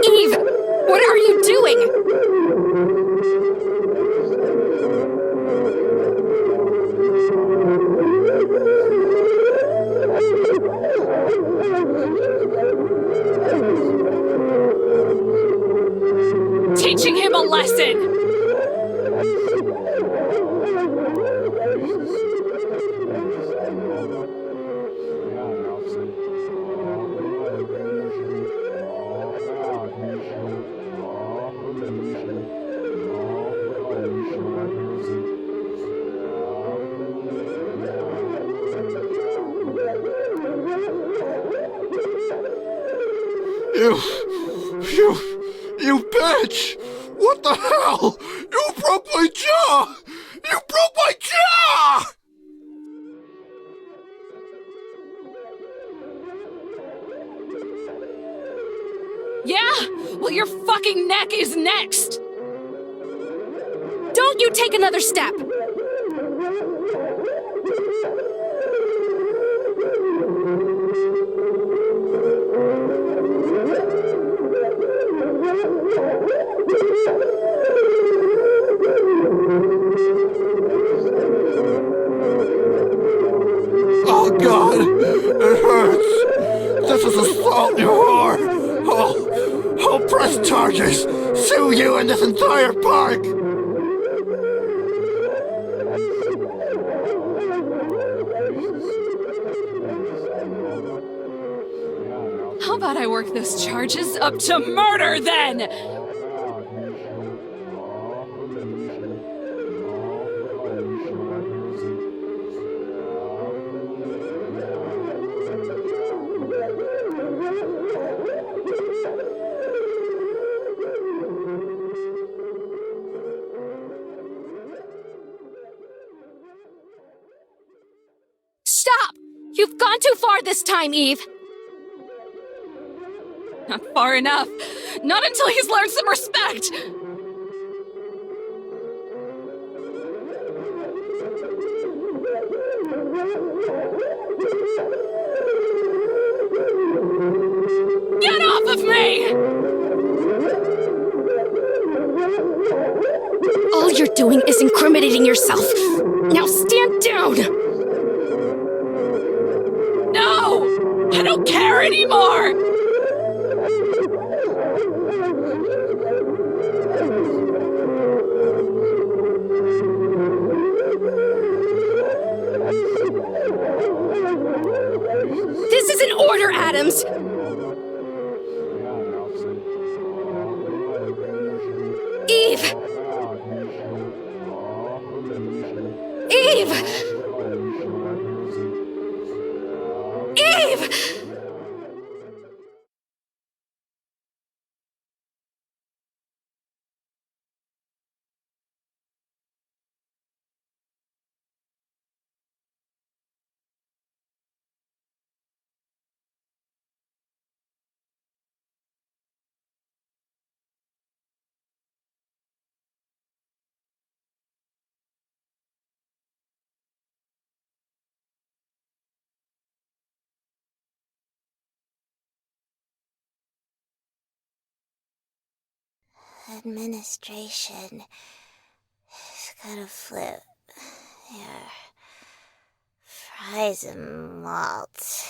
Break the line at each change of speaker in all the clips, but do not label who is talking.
Eve! What are you doing? Teaching him a lesson!
You bitch! What the hell? You broke my jaw! You broke my jaw!
Yeah? Well, your fucking neck is next! Don't you take another step!
Oh God! It hurts! This is assault, you whore! I'll press charges! Sue you and this entire park!
How about I work those charges up to murder, then? Stop! You've gone too far this time, Eve! Not far enough. Not until he's learned some respect! Get off of me! All you're doing is incriminating yourself. Now stand down! No! I don't care anymore! This is an order, Adams! Eve! Eve! Eve!
administration is gonna flip their fries and malt.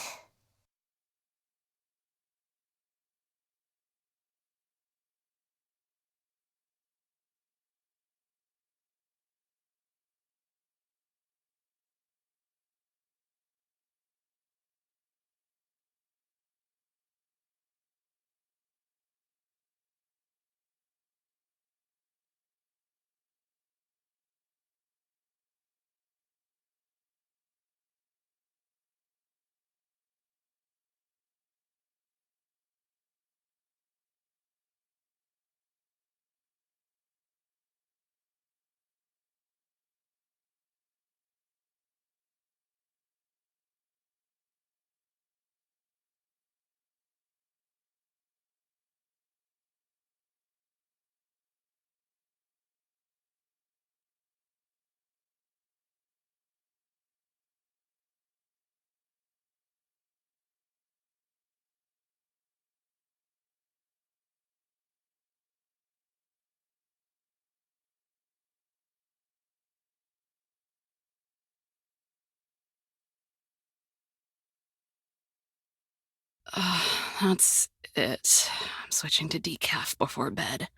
That's it. I'm switching to decaf before bed.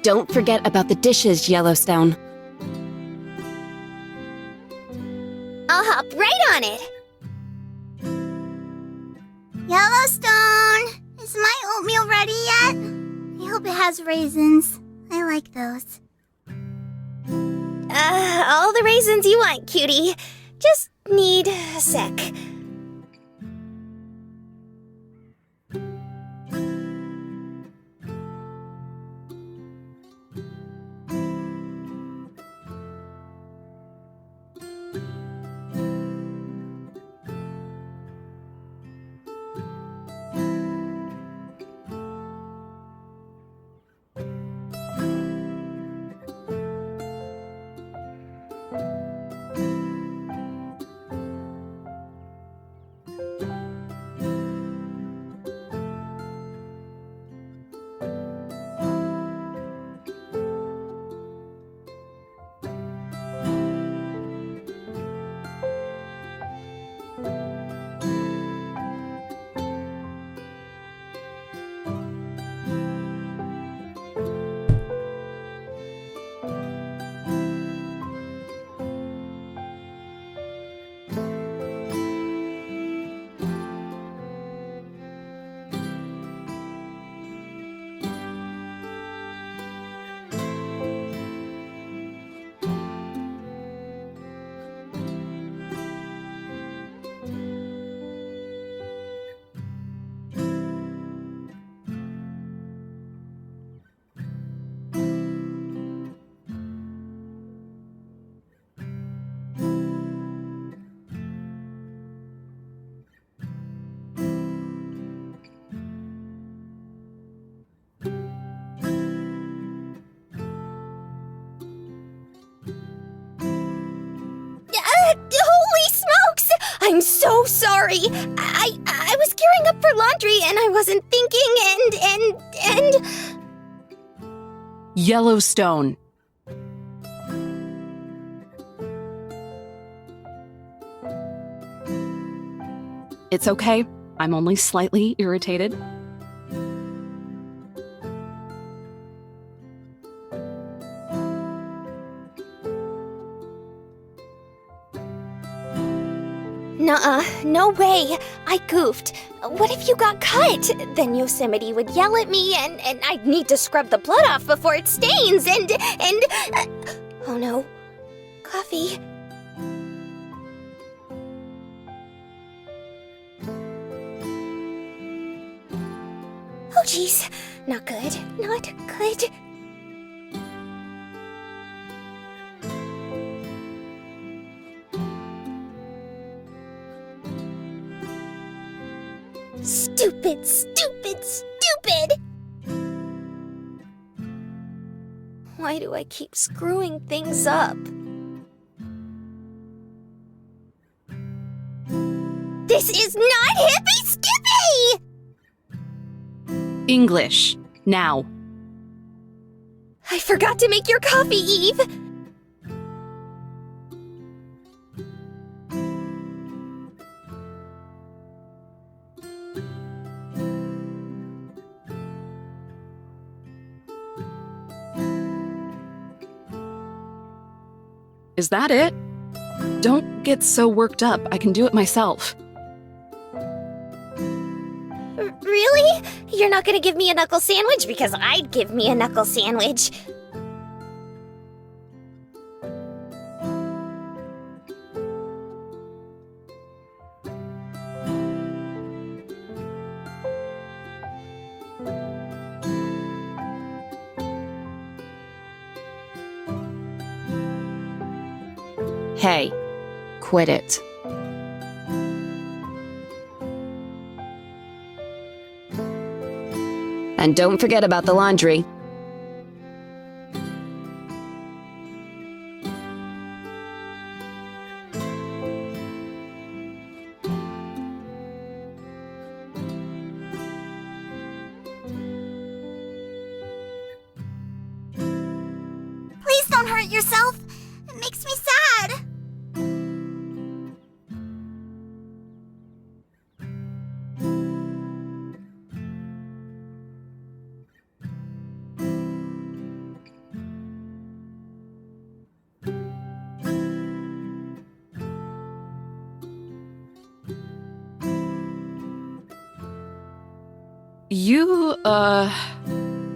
Don't forget about the dishes, Yellowstone.
I'll hop right on it. Yellowstone! Is my oatmeal ready yet? I hope it has raisins. I like those. All the raisins you want, cutie. Just need a sec.
sorry. I was gearing up for laundry and I wasn't thinking and...
Yellowstone. It's okay. I'm only slightly irritated.
Nuh-uh, no way. I goofed. What if you got cut? Then Yosemite would yell at me and I'd need to scrub the blood off before it stains and... Oh no. Coffee. Oh jeez. Not good. Not good. Stupid, stupid, stupid! Why do I keep screwing things up? This is not Hippy Skippy!
English. Now.
I forgot to make your coffee, Eve!
Is that it? Don't get so worked up. I can do it myself.
Really? You're not gonna give me a knuckle sandwich because I'd give me a knuckle sandwich.
Hey, quit it. And don't forget about the laundry.
Please don't hurt yourself. It makes me sad.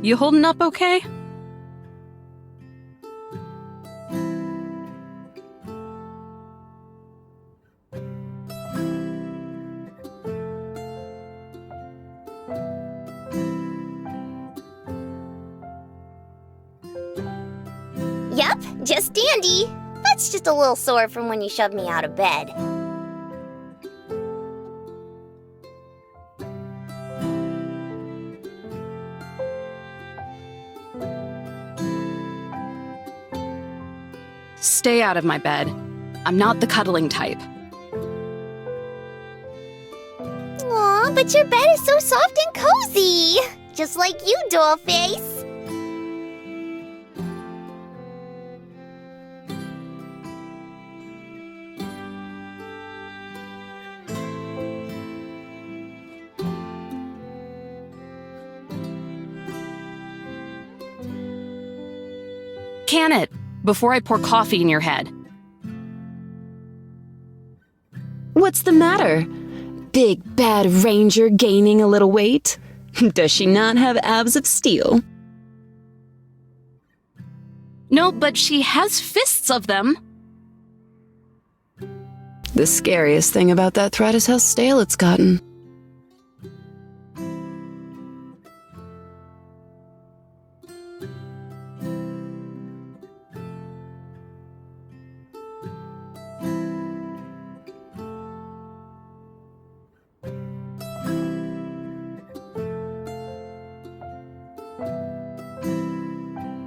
You holding up okay?
Yup, just dandy. That's just a little sore from when you shoved me out of bed.
Stay out of my bed. I'm not the cuddling type.
Aw, but your bed is so soft and cozy. Just like you, dollface.
Can it, before I pour coffee in your head. What's the matter? Big bad ranger gaining a little weight? Does she not have abs of steel? No, but she has fists of them. The scariest thing about that threat is how stale it's gotten.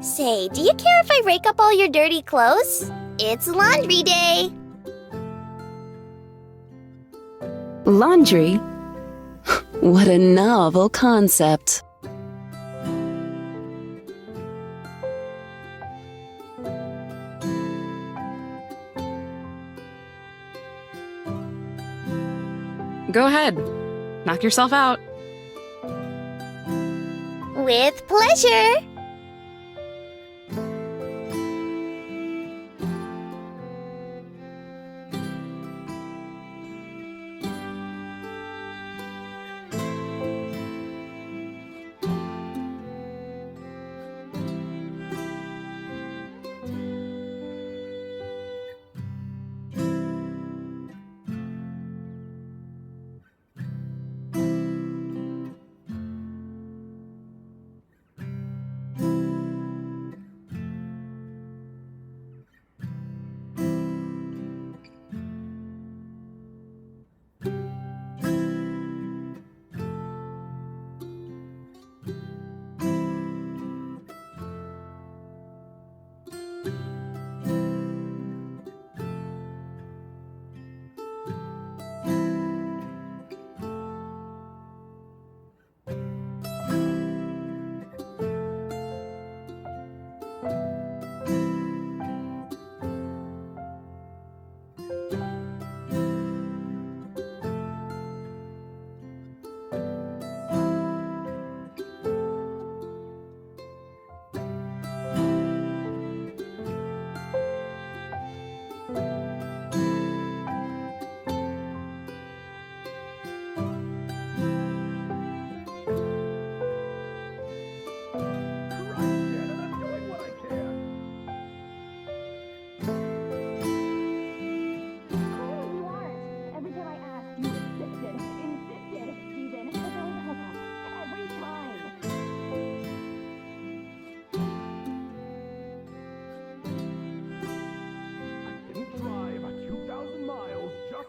Say, do you care if I rake up all your dirty clothes? It's laundry day.
Laundry? What a novel concept.
Go ahead. Knock yourself out.
With pleasure.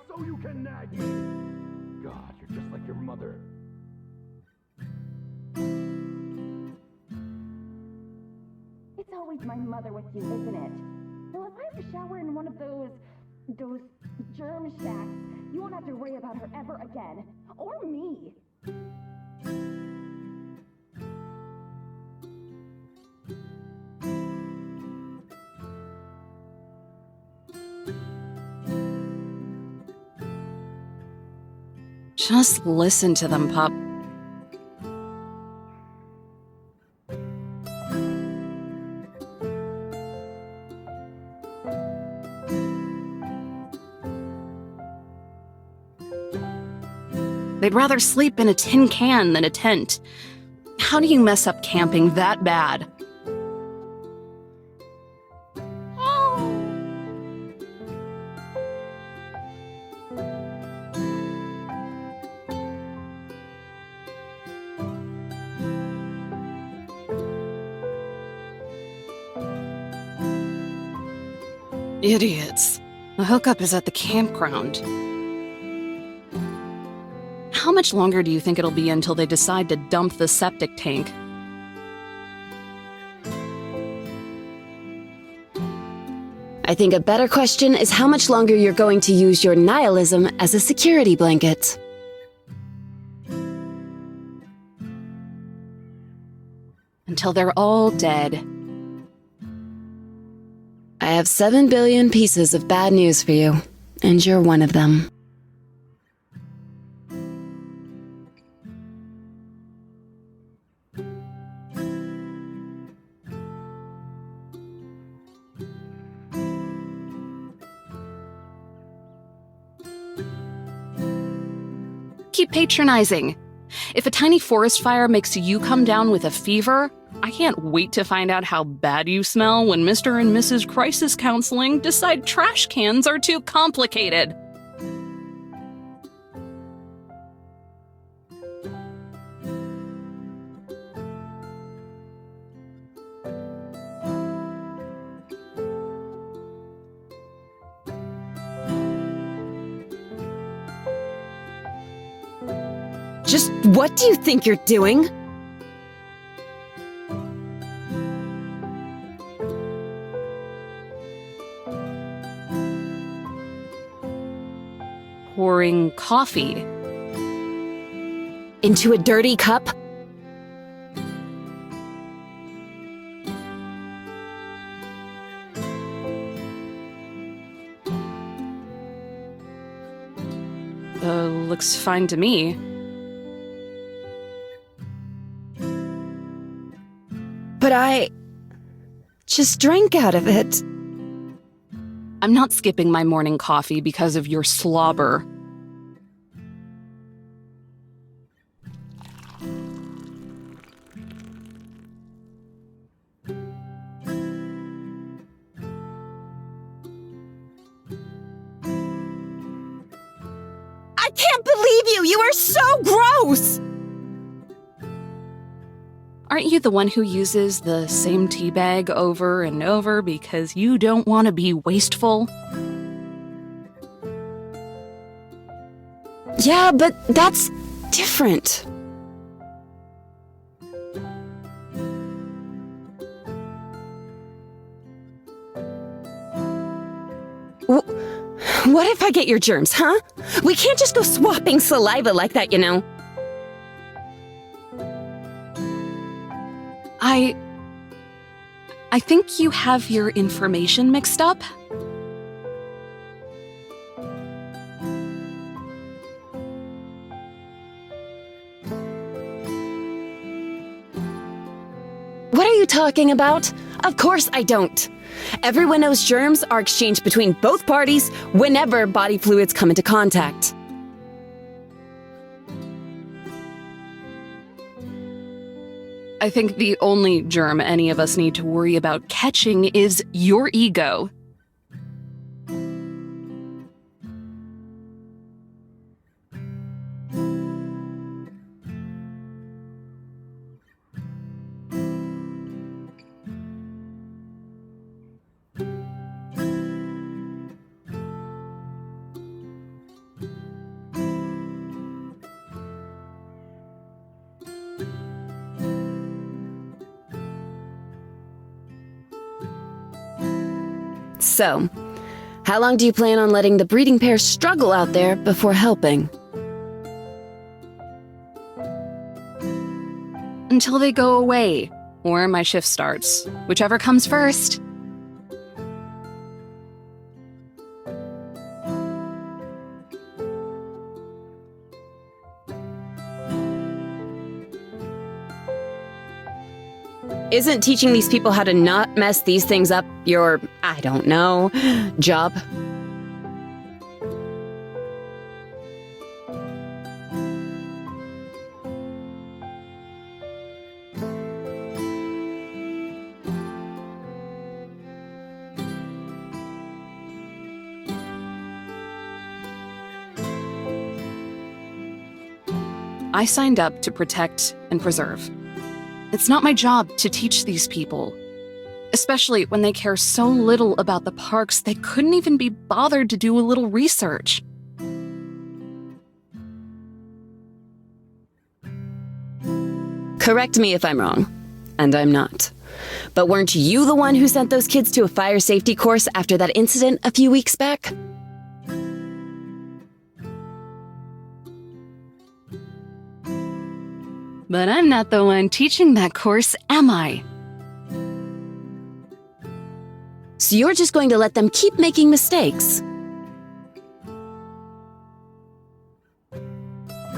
So you can nag me. God, you're just like your mother.
It's always my mother with you, isn't it? Well, if I have to shower in one of those germ shacks, you won't have to worry about her ever again. Or me.
Just listen to them, pup. They'd rather sleep in a tin can than a tent. How do you mess up camping that bad? Idiots. The hookup is at the campground. How much longer do you think it'll be until they decide to dump the septic tank?
I think a better question is how much longer you're going to use your nihilism as a security blanket.
Until they're all dead.
I have 7 billion pieces of bad news for you, and you're one of them.
Keep patronizing. If a tiny forest fire makes you come down with a fever, I can't wait to find out how bad you smell when Mr. and Mrs. Crisis Counseling decide trash cans are too complicated.
Just what do you think you're doing?
Pouring coffee.
into a dirty cup?
Looks fine to me.
But I just drank out of it.
I'm not skipping my morning coffee because of your slobber.
I can't believe you! You are so gross!
Aren't you the one who uses the same tea bag over and over because you don't want to be wasteful?
Yeah, but that's different. What if I get your germs, huh? We can't just go swapping saliva like that, you know.
I think you have your information mixed up.
What are you talking about? Of course I don't. Everyone knows germs are exchanged between both parties whenever body fluids come into contact.
I think the only germ any of us need to worry about catching is your ego.
So, how long do you plan on letting the breeding pair struggle out there before helping?
Until they go away, or my shift starts. Whichever comes first.
Isn't teaching these people how to not mess these things up your, I don't know, job?
I signed up to protect and preserve. It's not my job to teach these people, especially when they care so little about the parks they couldn't even be bothered to do a little research.
Correct me if I'm wrong, and I'm not. But weren't you the one who sent those kids to a fire safety course after that incident a few weeks back?
But I'm not the one teaching that course, am I?
So you're just going to let them keep making mistakes?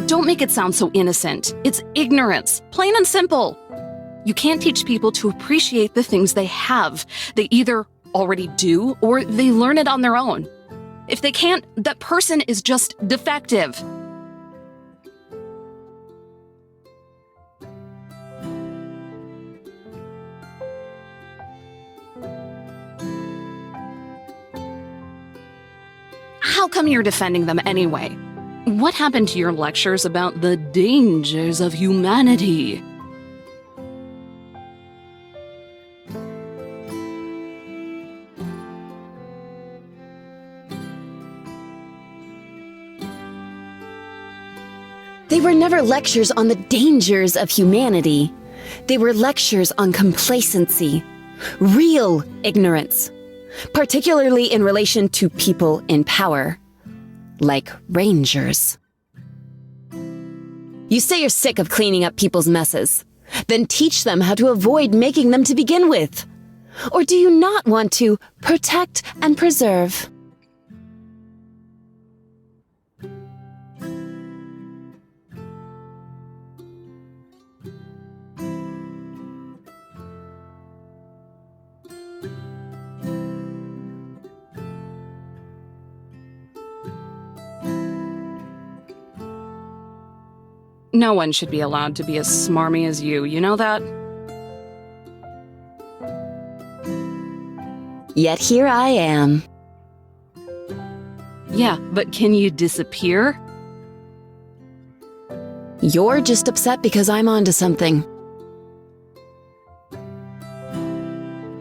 Don't make it sound so innocent. It's ignorance, plain and simple. You can't teach people to appreciate the things they have. They either already do or they learn it on their own. If they can't, that person is just defective. How come you're defending them anyway? What happened to your lectures about the dangers of humanity?
They were never lectures on the dangers of humanity. They were lectures on complacency, real ignorance, particularly in relation to people in power, like rangers. You say you're sick of cleaning up people's messes. Then teach them how to avoid making them to begin with. Or do you not want to protect and preserve?
No one should be allowed to be as smarmy as you know that?
Yet here I am.
Yeah, but can you disappear?
You're just upset because I'm onto something.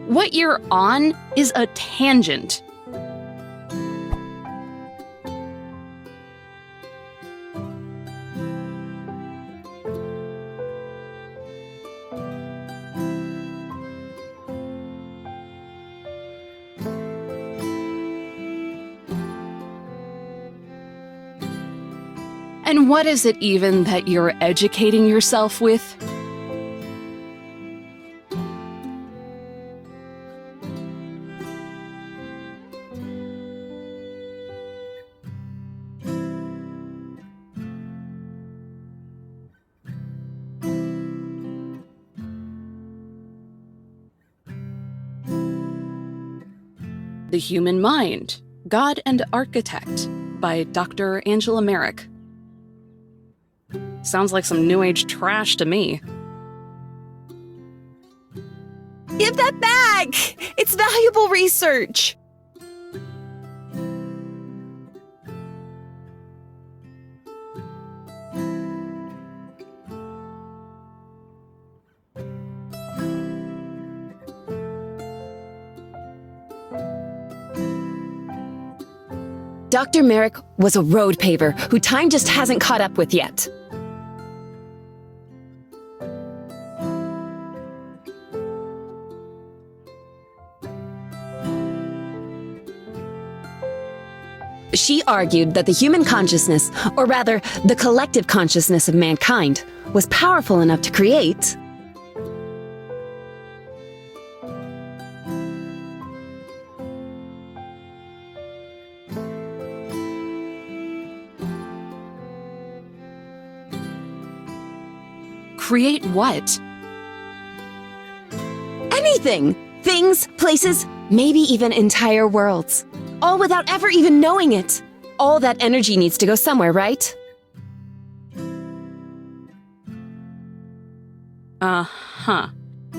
What you're on is a tangent. And what is it even that you're educating yourself with? The Human Mind, God and Architect by Dr. Angela Merrick. Sounds like some New Age trash to me.
Give that back! It's valuable research! Dr. Merrick was a road paver who time just hasn't caught up with yet. She argued that the human consciousness, or rather, the collective consciousness of mankind, was powerful enough to create
Create what?
anything! Things, places, maybe even entire worlds. All without ever even knowing it. All that energy needs to go somewhere, right?
Uh-huh.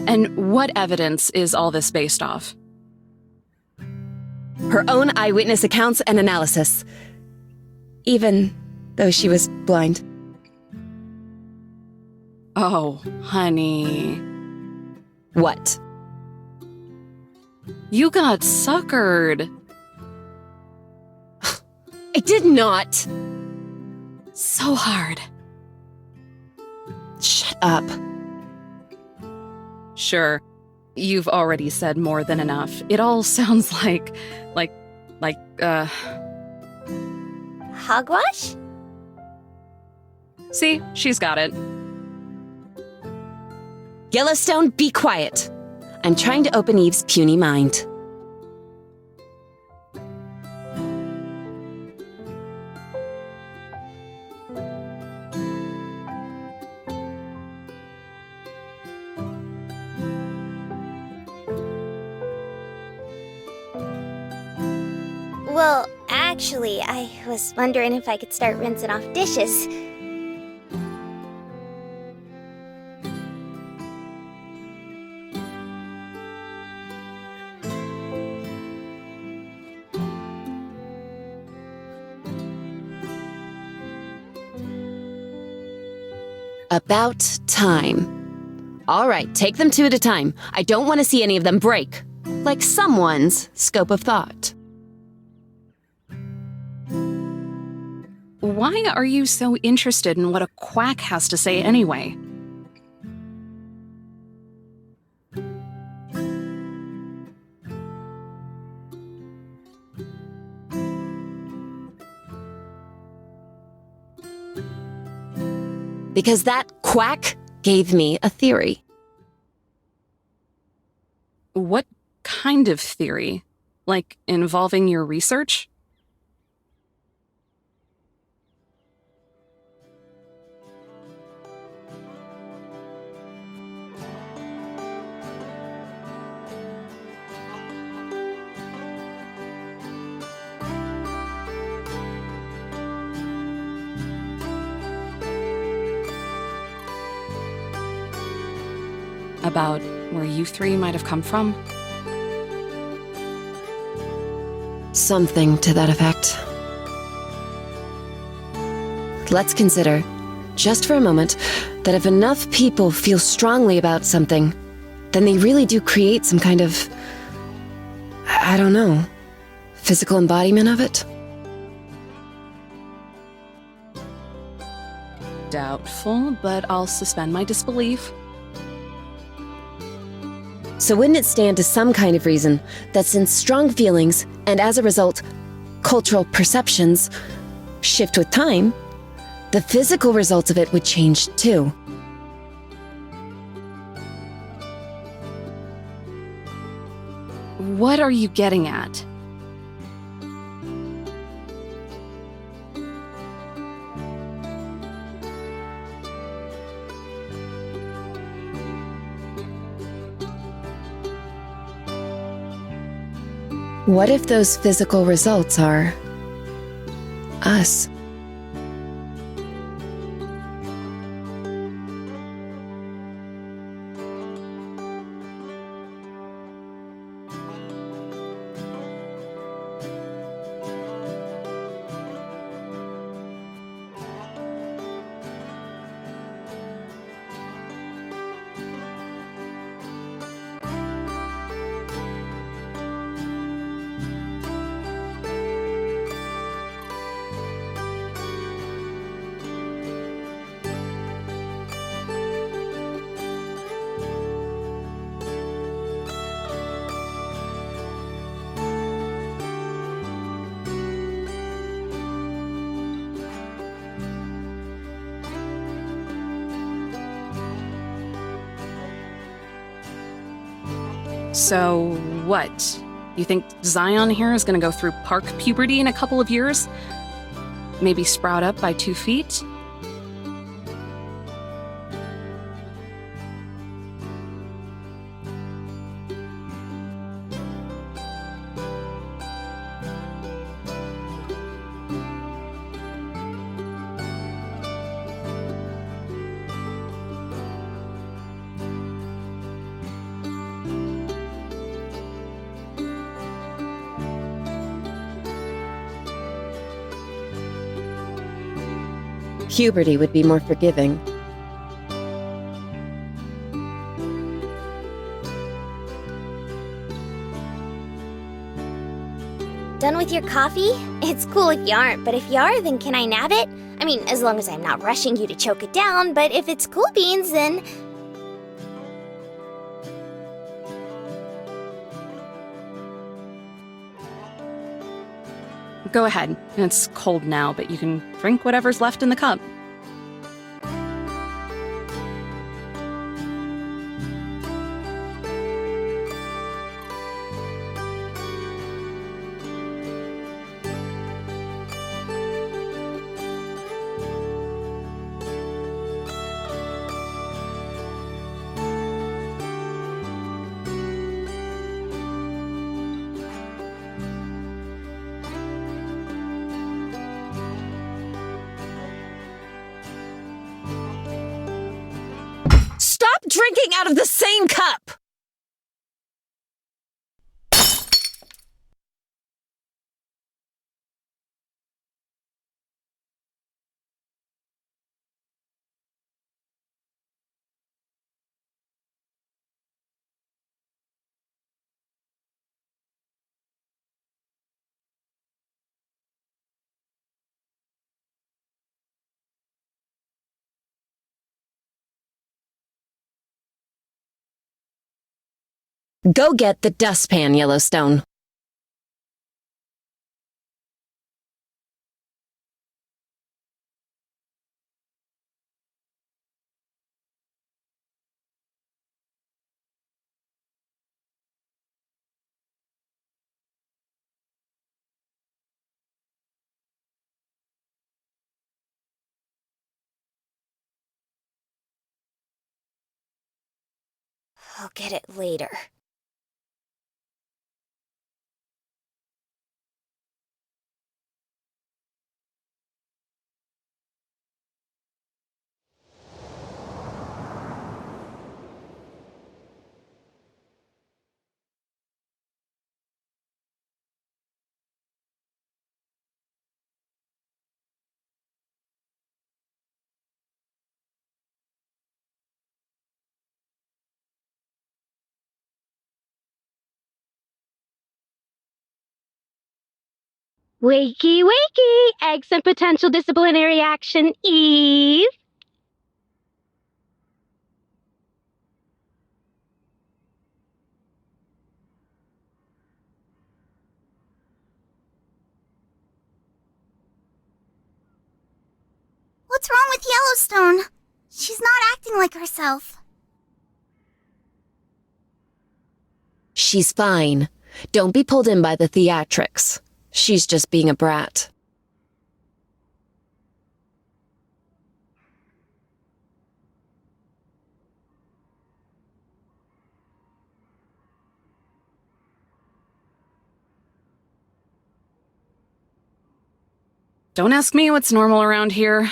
And what evidence is all this based off?
Her own eyewitness accounts and analysis. Even though she was blind.
Oh, honey.
What?
You got suckered.
I did not!
So hard.
Shut up.
Sure. You've already said more than enough. It all sounds like,
Hogwash?
See, she's got it.
Yellowstone, be quiet. I'm trying to open Eve's puny mind.
Well, actually, I was wondering if I could start rinsing off dishes.
About time. All right, take them two at a time. I don't want to see any of them break. Like someone's scope of thought.
Why are you so interested in what a quack has to say anyway?
because that quack gave me a theory.
What kind of theory? Like involving your research? About where you three might have come from?
Something to that effect. Let's consider, just for a moment, that if enough people feel strongly about something, then they really do create some kind of, I don't know, physical embodiment of it?
Doubtful, but I'll suspend my disbelief.
So wouldn't it stand to some kind of reason that since strong feelings, and as a result, cultural perceptions, shift with time, the physical results of it would change too?
What are you getting at?
What if those physical results are us?
So, what? You think Zion here is gonna go through park puberty in a couple of years? Maybe sprout up by 2 feet?
Puberty would be more forgiving.
Done with your coffee? It's cool if you aren't, but if you are, then can I nab it? I mean, as long as I'm not rushing you to choke it down, but if it's cool beans, then...
Go ahead. It's cold now, but you can drink whatever's left in the cup.
Stop drinking out of the same cup! Go get the dustpan, Yellowstone.
I'll get it later.
Wakey, wakey! Eggs and potential disciplinary action, Eve!
What's wrong with Yellowstone? She's not acting like herself.
She's fine. Don't be pulled in by the theatrics. She's just being a brat.
Don't ask me what's normal around here.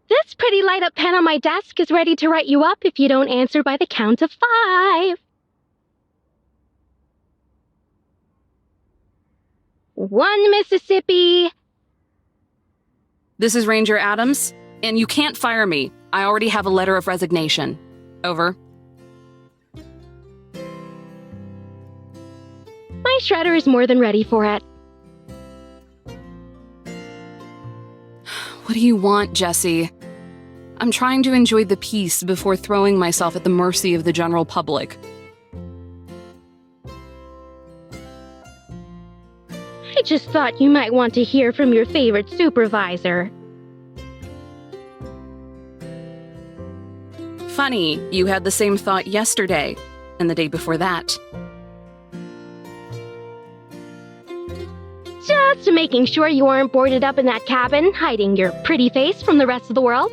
This pretty light-up pen on my desk is ready to write you up if you don't answer by the count of 5. 1 Mississippi.
This is Ranger Adams, and you can't fire me. I already have a letter of resignation. Over.
My shredder is more than ready for it.
What do you want, Jesse? I'm trying to enjoy the peace before throwing myself at the mercy of the general public.
I just thought you might want to hear from your favorite supervisor.
Funny, you had the same thought yesterday, and the day before that.
Just making sure you aren't boarded up in that cabin, hiding your pretty face from the rest of the world.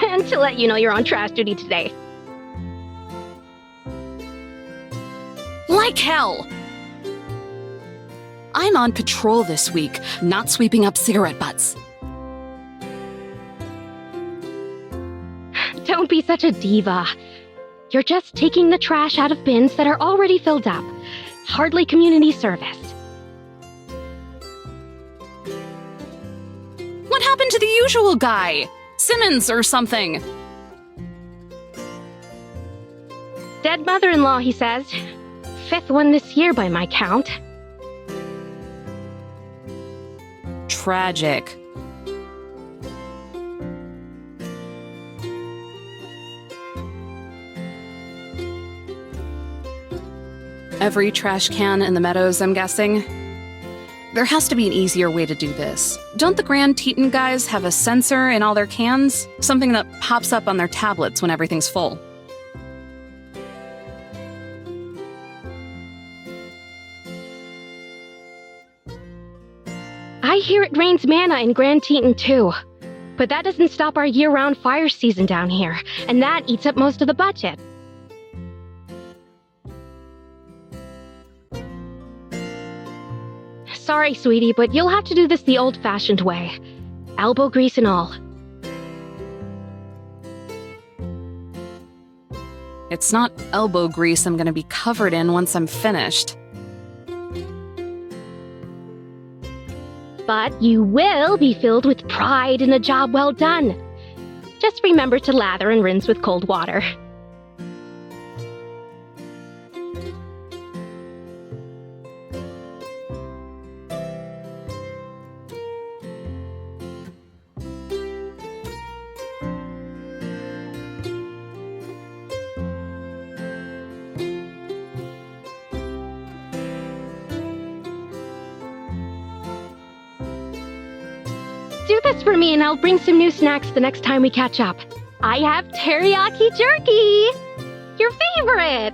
And to let you know you're on trash duty today.
Like hell! I'm on patrol this week, not sweeping up cigarette butts.
Don't be such a diva. You're just taking the trash out of bins that are already filled up. Hardly community service.
What happened to the usual guy? Simmons or something?
Dead mother-in-law, he says. 5th one this year by my count.
Tragic. Every trash can in the meadows, I'm guessing? There has to be an easier way to do this. Don't the Grand Teton guys have a sensor in all their cans? Something that pops up on their tablets when everything's full.
I hear it rains manna in Grand Teton too. But that doesn't stop our year-round fire season down here, and that eats up most of the budget. Sorry, sweetie, but you'll have to do this the old-fashioned way. Elbow grease and all.
It's not elbow grease I'm gonna be covered in once I'm finished.
But you will be filled with pride in a job well done. Just remember to lather and rinse with cold water. Just do this for me and I'll bring some new snacks the next time we catch up. I have teriyaki jerky! Your favorite!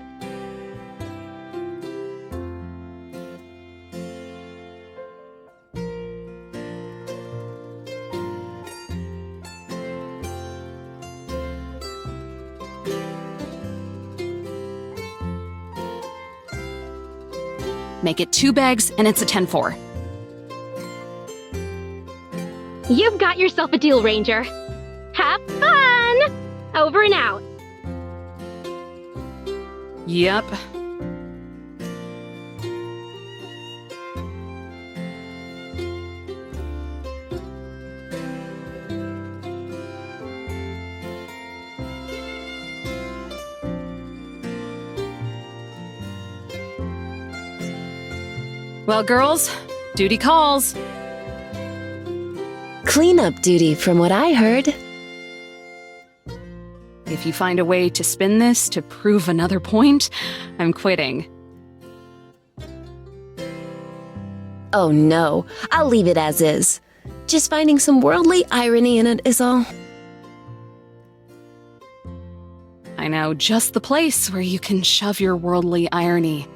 Make it 2 bags, and it's a 10-4.
You've got yourself a deal, Ranger. Have fun! Over and out.
Yep. Well, girls, duty calls.
Cleanup duty, from what I heard.
If you find a way to spin this to prove another point, I'm quitting.
Oh no, I'll leave it as is. Just finding some worldly irony in it is all.
I know just the place where you can shove your worldly irony.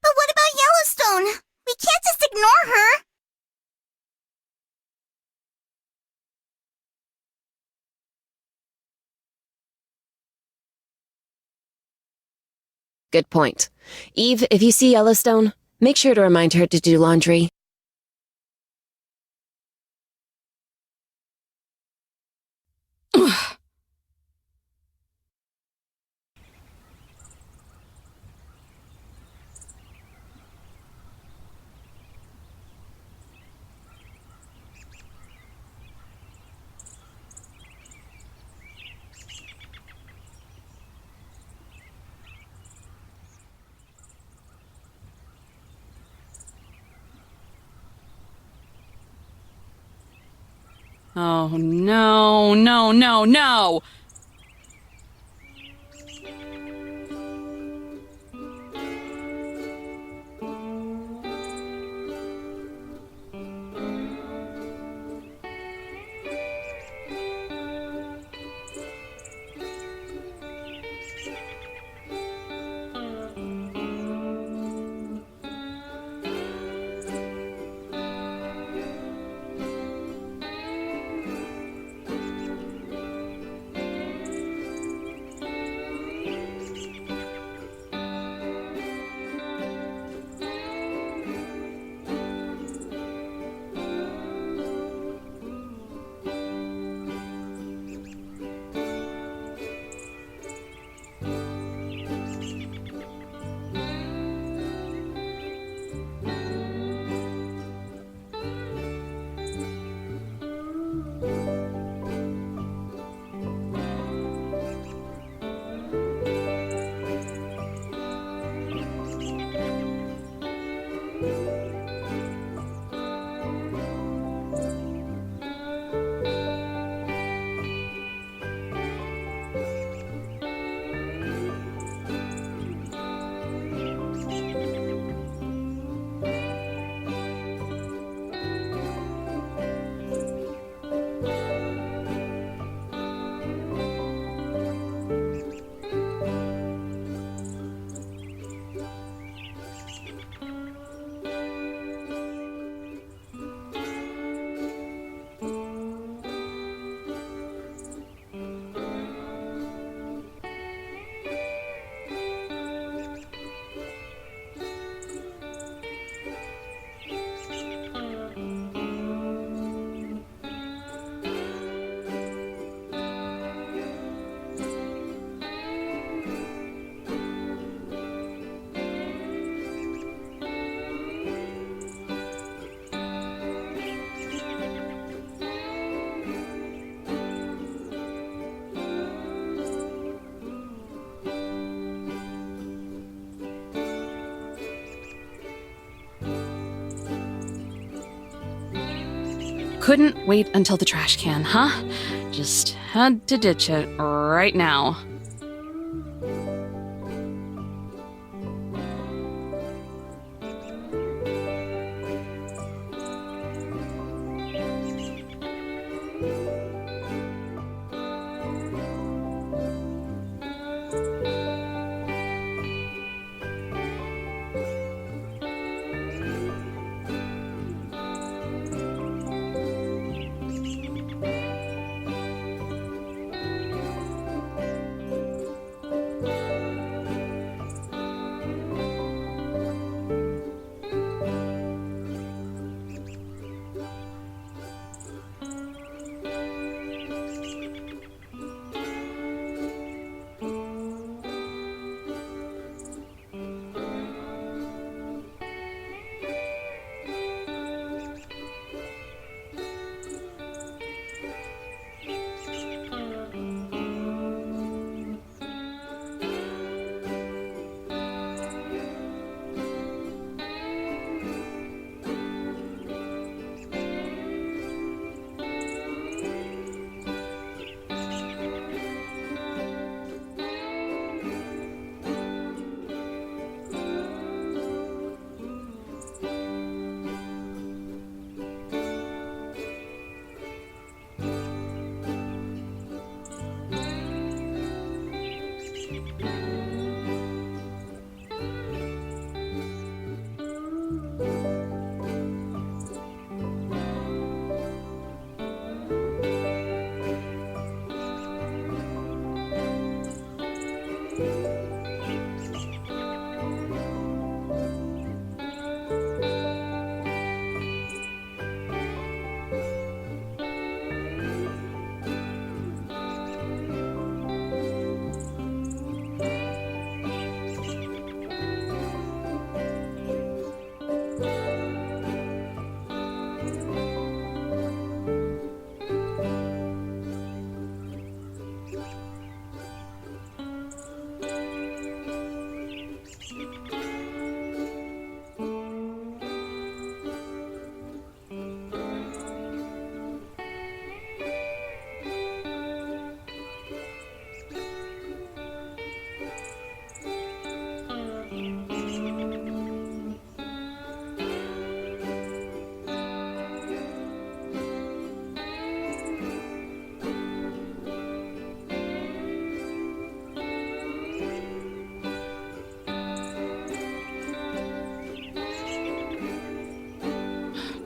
But what about Yellowstone? We can't just ignore her.
Good point. Eve, if you see Yellowstone, make sure to remind her to do laundry.
Oh, no, no, no, no! Couldn't wait until the trash can, huh? Just had to ditch it right now.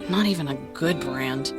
Not even a good brand.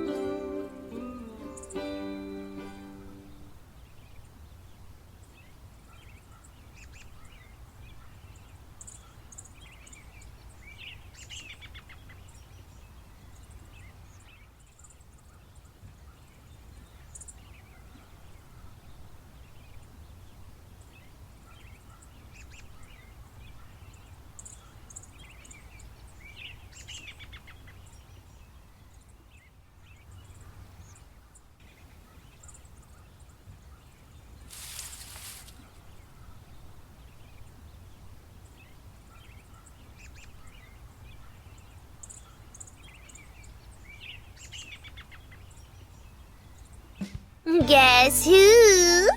Guess who?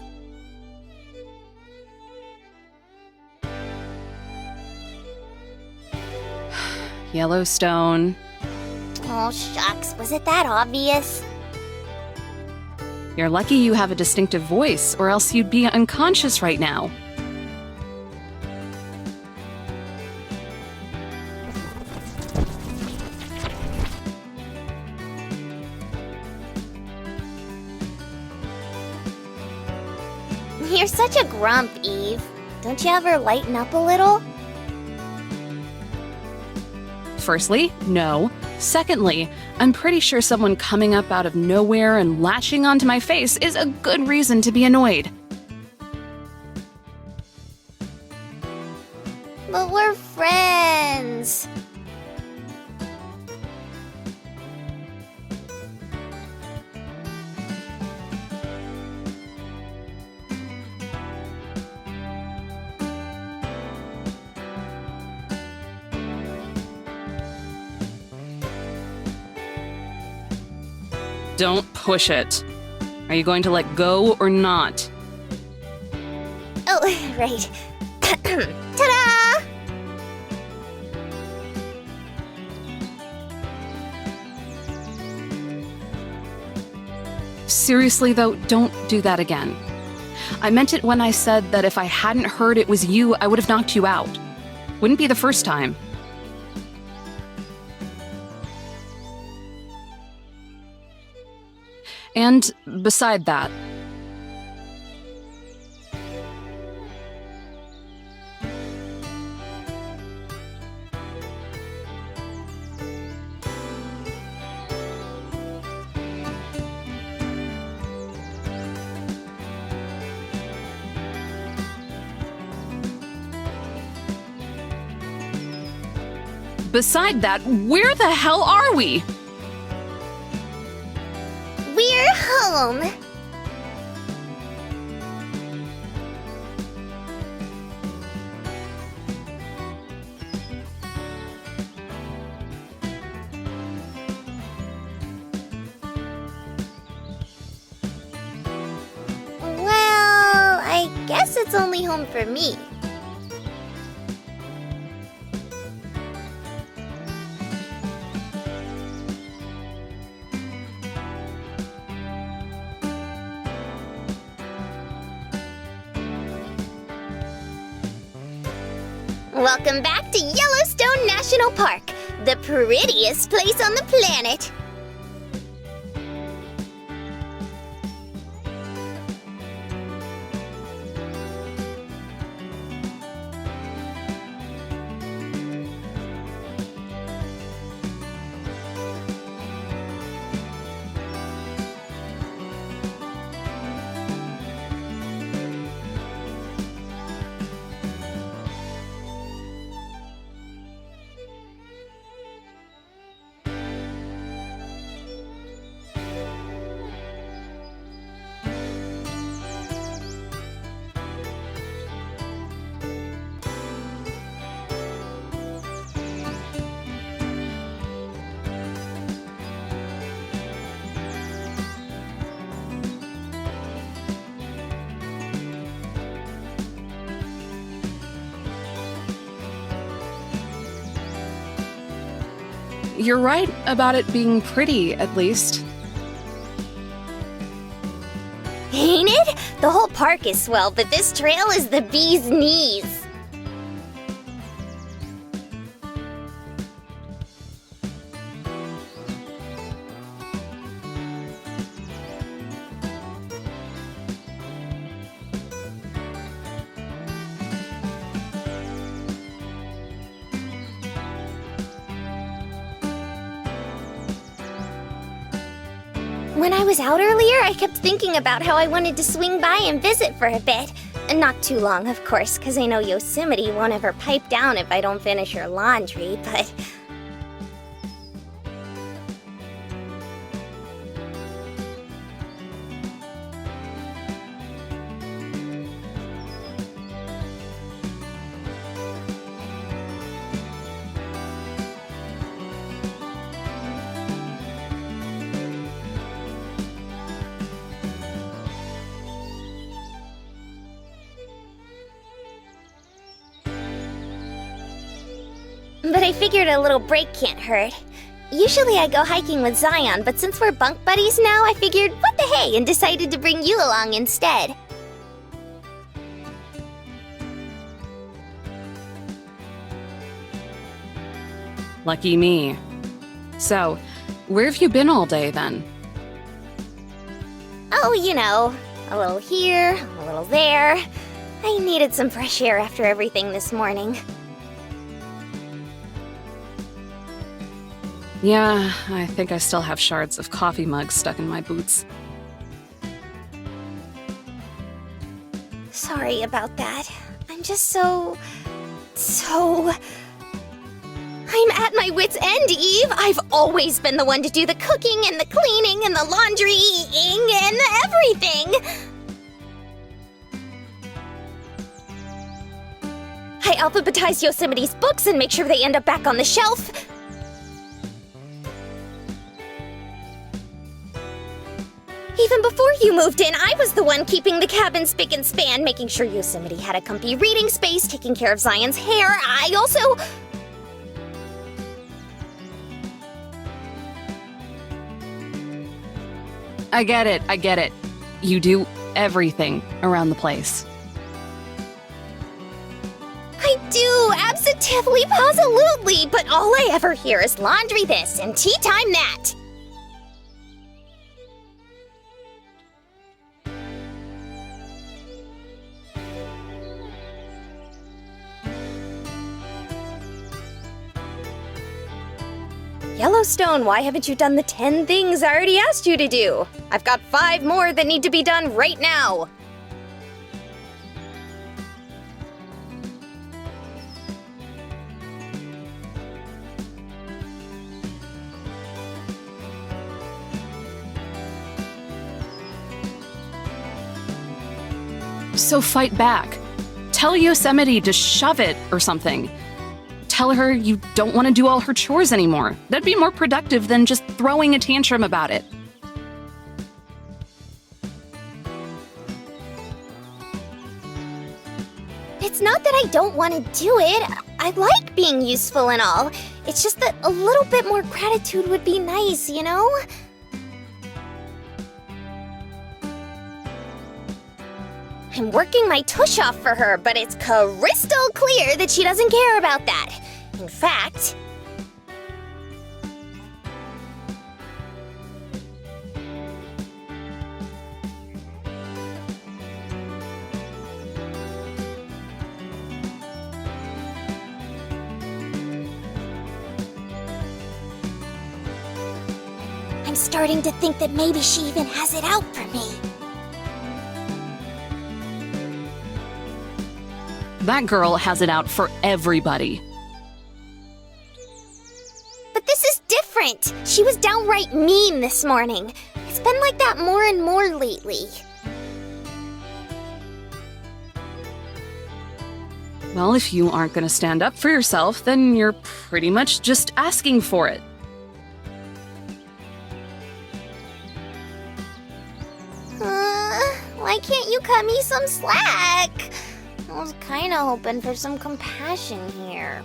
Yellowstone.
Oh, shucks. Was it that obvious?
You're lucky you have a distinctive voice, or else you'd be unconscious right now.
You're such a grump, Eve. Don't you ever lighten up a little?
Firstly, no. Secondly, I'm pretty sure someone coming up out of nowhere and latching onto my face is a good reason to be annoyed.
But we're friends.
Don't push it. Are you going to let go or not?
Oh, right. Ta-da!
Seriously, though, don't do that again. I meant it when I said that if I hadn't heard it was you, I would have knocked you out. Wouldn't be the first time. And beside that, where the hell are we?
We're home. Well, I guess it's only home for me. Welcome back to Yellowstone National Park, the prettiest place on the planet.
You're right about it being pretty, at least.
Ain't it? The whole park is swell, but this trail is the bee's knees. When I was out earlier, I kept thinking about how I wanted to swing by and visit for a bit. And not too long, of course, because I know Yosemite won't ever pipe down if I don't finish her laundry, but... But I figured a little break can't hurt. Usually I go hiking with Zion, but since we're bunk buddies now, I figured, what the hey, and decided to bring you along instead.
Lucky me. So, where have you been all day, then?
Oh, you know, a little here, a little there. I needed some fresh air after everything this morning.
Yeah, I think I still have shards of coffee mugs stuck in my boots.
Sorry about that. I'm just so... I'm at my wit's end, Eve. I've always been the one to do the cooking and the cleaning and the laundry, eating, and everything. I alphabetize Yosemite's books and make sure they end up back on the Even before you moved in, I was the one keeping the cabin spick and span, making sure Yosemite had a comfy reading space, taking care of Zion's hair. I also...
I get it. You do everything around the place.
I do, absolutely, positively, but all I ever hear is laundry this and tea time that. Yellowstone, why haven't you done the 10 things I already asked you to do? I've got 5 more that need to be done right now.
So fight back. Tell Yosemite to shove it or something. Tell her you don't want to do all her chores anymore. That'd be more productive than just throwing a tantrum about it.
It's not that I don't want to do it. I like being useful and all. It's just that a little bit more gratitude would be nice, you know? I'm working my tush off for her, but it's crystal clear that she doesn't care about that. In fact... I'm starting to think that maybe she even has it out for me.
That girl has it out for everybody.
But this is different. She was downright mean this morning. It's been like that more and more lately.
Well, if you aren't going to stand up for yourself, then you're pretty much just asking for it.
Why can't you cut me some slack? I was kinda hoping for some compassion here.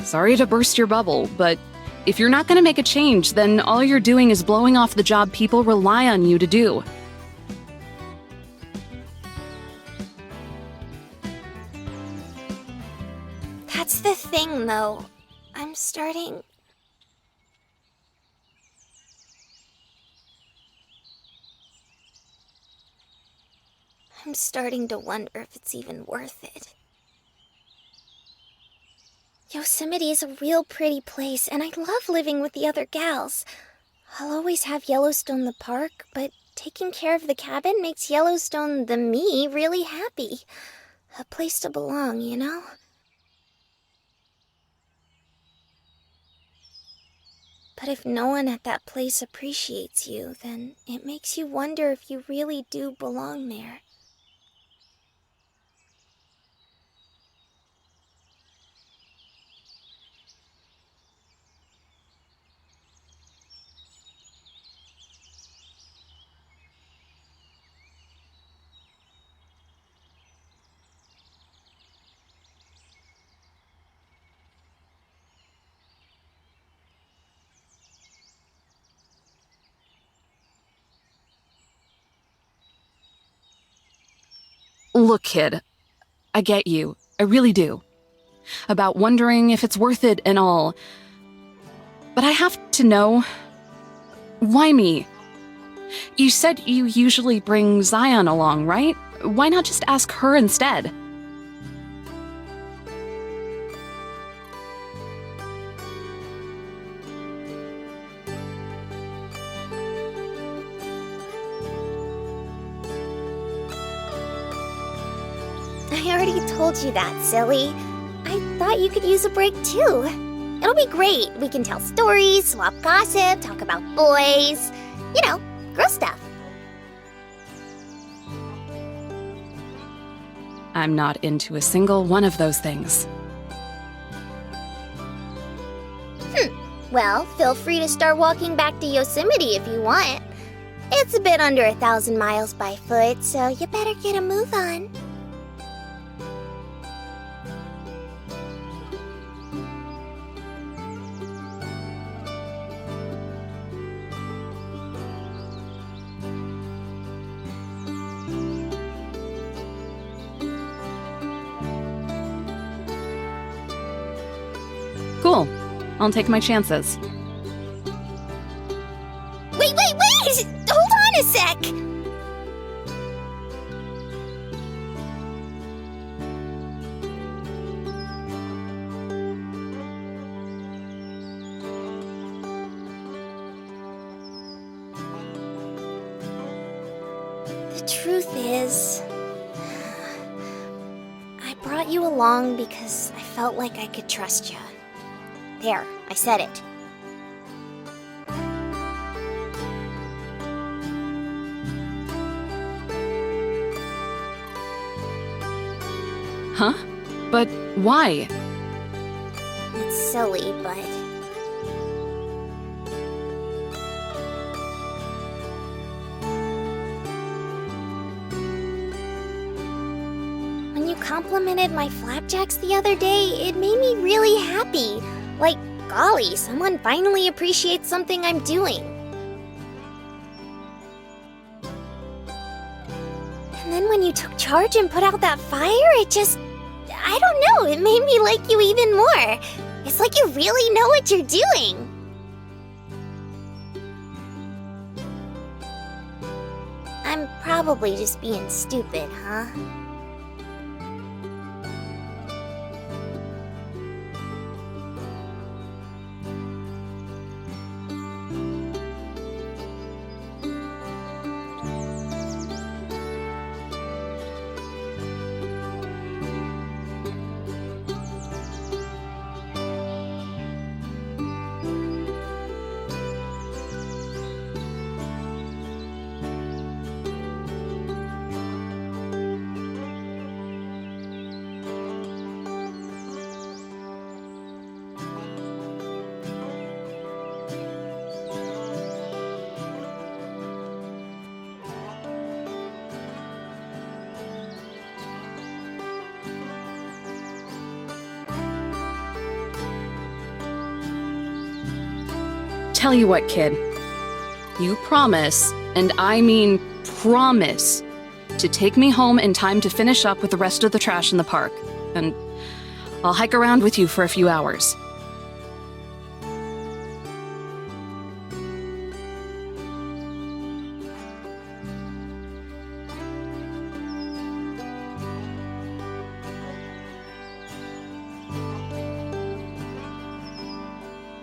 Sorry to burst your bubble, but if you're not going to make a change, then all you're doing is blowing off the job people rely on you to do.
That's the thing, though. I'm starting to wonder if it's even worth it. Yosemite is a real pretty place, and I love living with the other gals. I'll always have Yellowstone the park, but taking care of the cabin makes Yellowstone the me really happy. A place to belong, you know? But if no one at that place appreciates you, then it makes you wonder if you really do belong there.
Look, kid, I get you. I really do. About wondering if it's worth it and all. But I have to know, why me? You said you usually bring Zion along, right? Why not just ask her instead?
I already told you that, silly. I thought you could use a break too. It'll be great. We can tell stories, swap gossip, talk about boys. You know, girl stuff.
I'm not into a single one of those things.
Well, feel free to start walking back to Yosemite if you want. It's a bit under 1,000 miles by foot, so you better get a move on.
Cool. I'll take my chances.
Wait! Hold on a sec! The truth is, I brought you along because I felt like I could trust you. There, I said it.
Huh? But why?
It's silly, but... When you complimented my flapjacks the other day, it made me really happy. Like, golly, someone finally appreciates something I'm doing. And then when you took charge and put out that fire, it just... I don't know, it made me like you even more. It's like you really know what you're doing. I'm probably just being stupid, huh?
Tell you what, kid. You promise, and I mean promise, to take me home in time to finish up with the rest of the trash in the park. And I'll hike around with you for a few hours.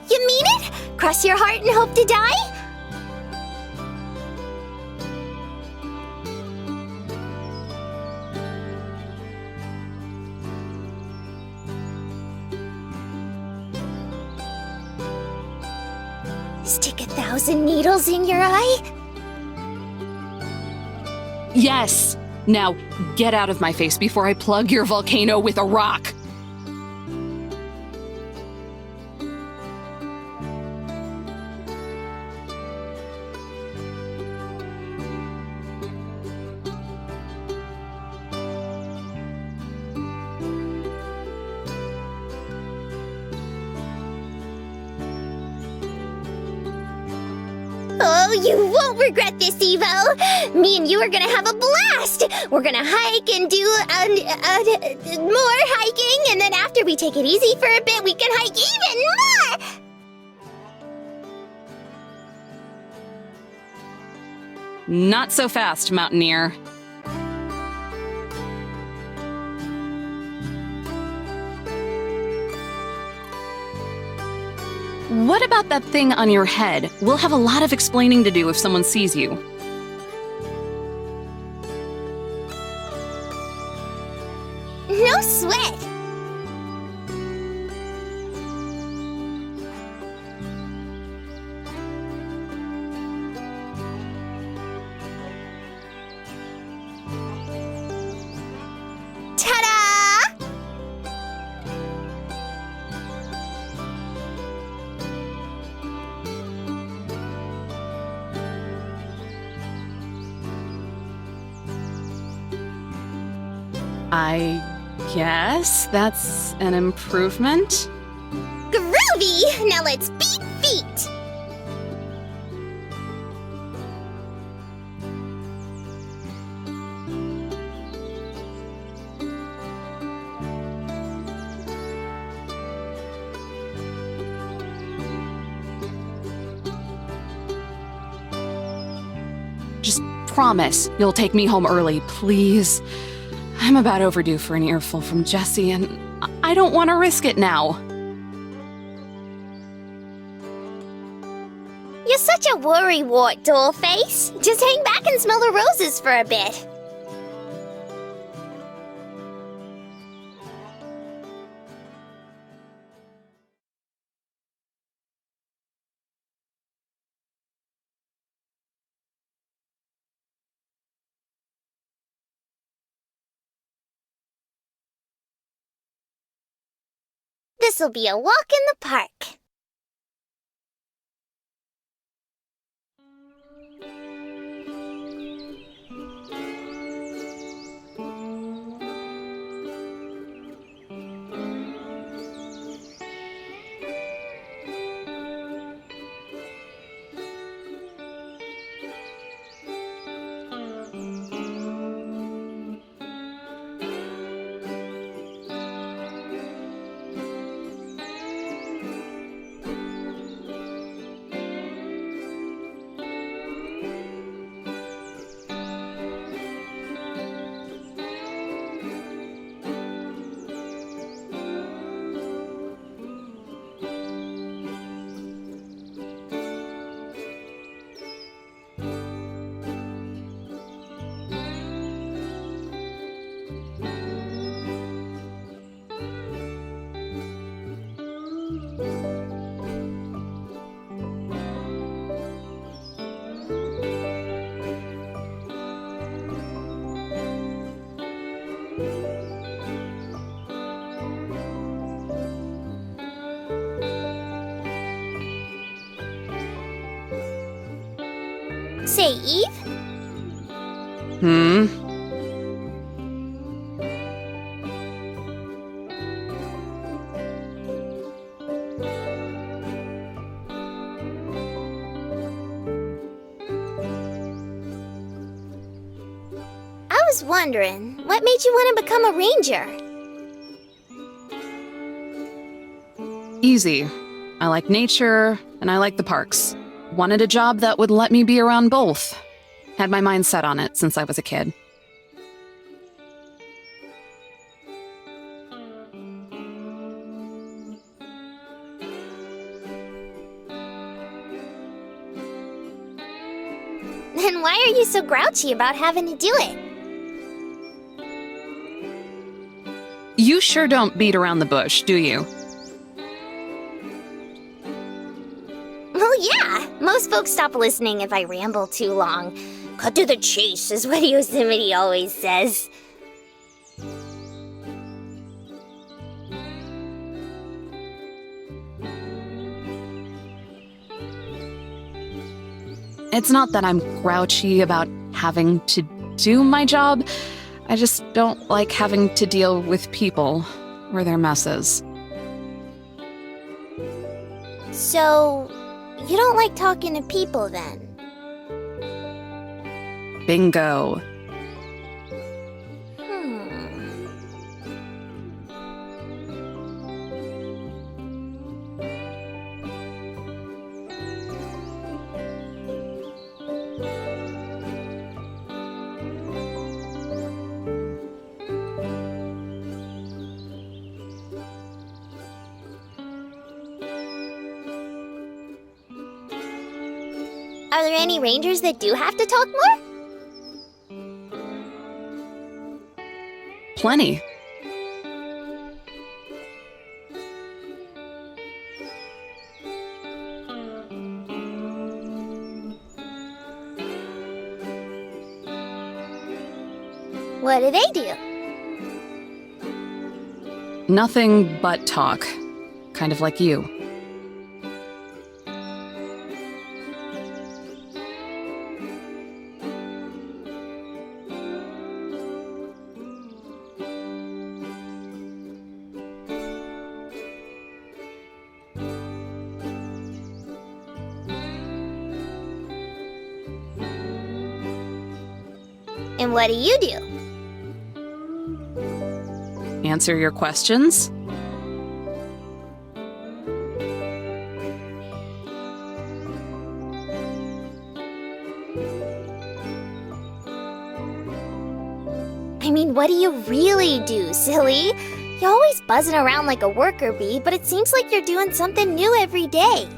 You mean it? Cross your heart and hope to die? Stick 1,000 needles in your eye?
Yes! Now, get out of my face before I plug your volcano with a rock!
Oh, you won't regret this, Evo! Me and you are gonna have a blast! We're gonna hike and do more hiking, and then after we take it easy for a bit, we can hike even more!
Not so fast, Mountaineer. What about that thing on your head? We'll have a lot of explaining to do if someone sees you.
No sweat! Ta-da!
I guess that's an improvement.
Groovy! Now let's beat feet!
Just promise you'll take me home early, please. I'm about overdue for an earful from Jessie, and I don't want to risk it now.
You're such a worrywart, dollface. Just hang back and smell the roses for a bit. This'll be a walk in the park. Say, Eve?
Hmm?
I was wondering, what made you want to become a ranger?
Easy. I like nature, and I like the parks. Wanted a job that would let me be around both. Had my mind set on it since I was a kid.
Then why are you so grouchy about having to do it?
You sure don't beat around the bush, do you?
Well, yeah. Most folks stop listening if I ramble too long. Cut to the chase is what Yosemite always says.
It's not that I'm grouchy about having to do my job. I just don't like having to deal with people or their messes.
So, you don't like talking to people then?
Bingo.
Are there any rangers that do have to talk more?
Plenty.
What do they do?
Nothing but talk. Kind of like you.
And what do you do?
Answer your questions?
I mean, what do you really do, silly? You're always buzzing around like a worker bee, but it seems like you're doing something new every day.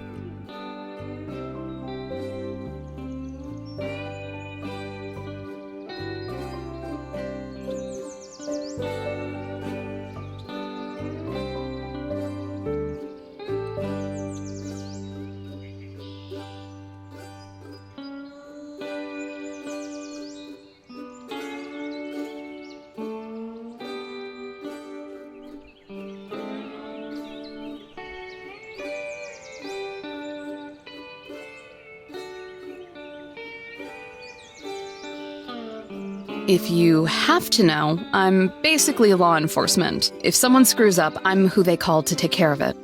If you have to know, I'm basically law enforcement. If someone screws up, I'm who they call to take care of it.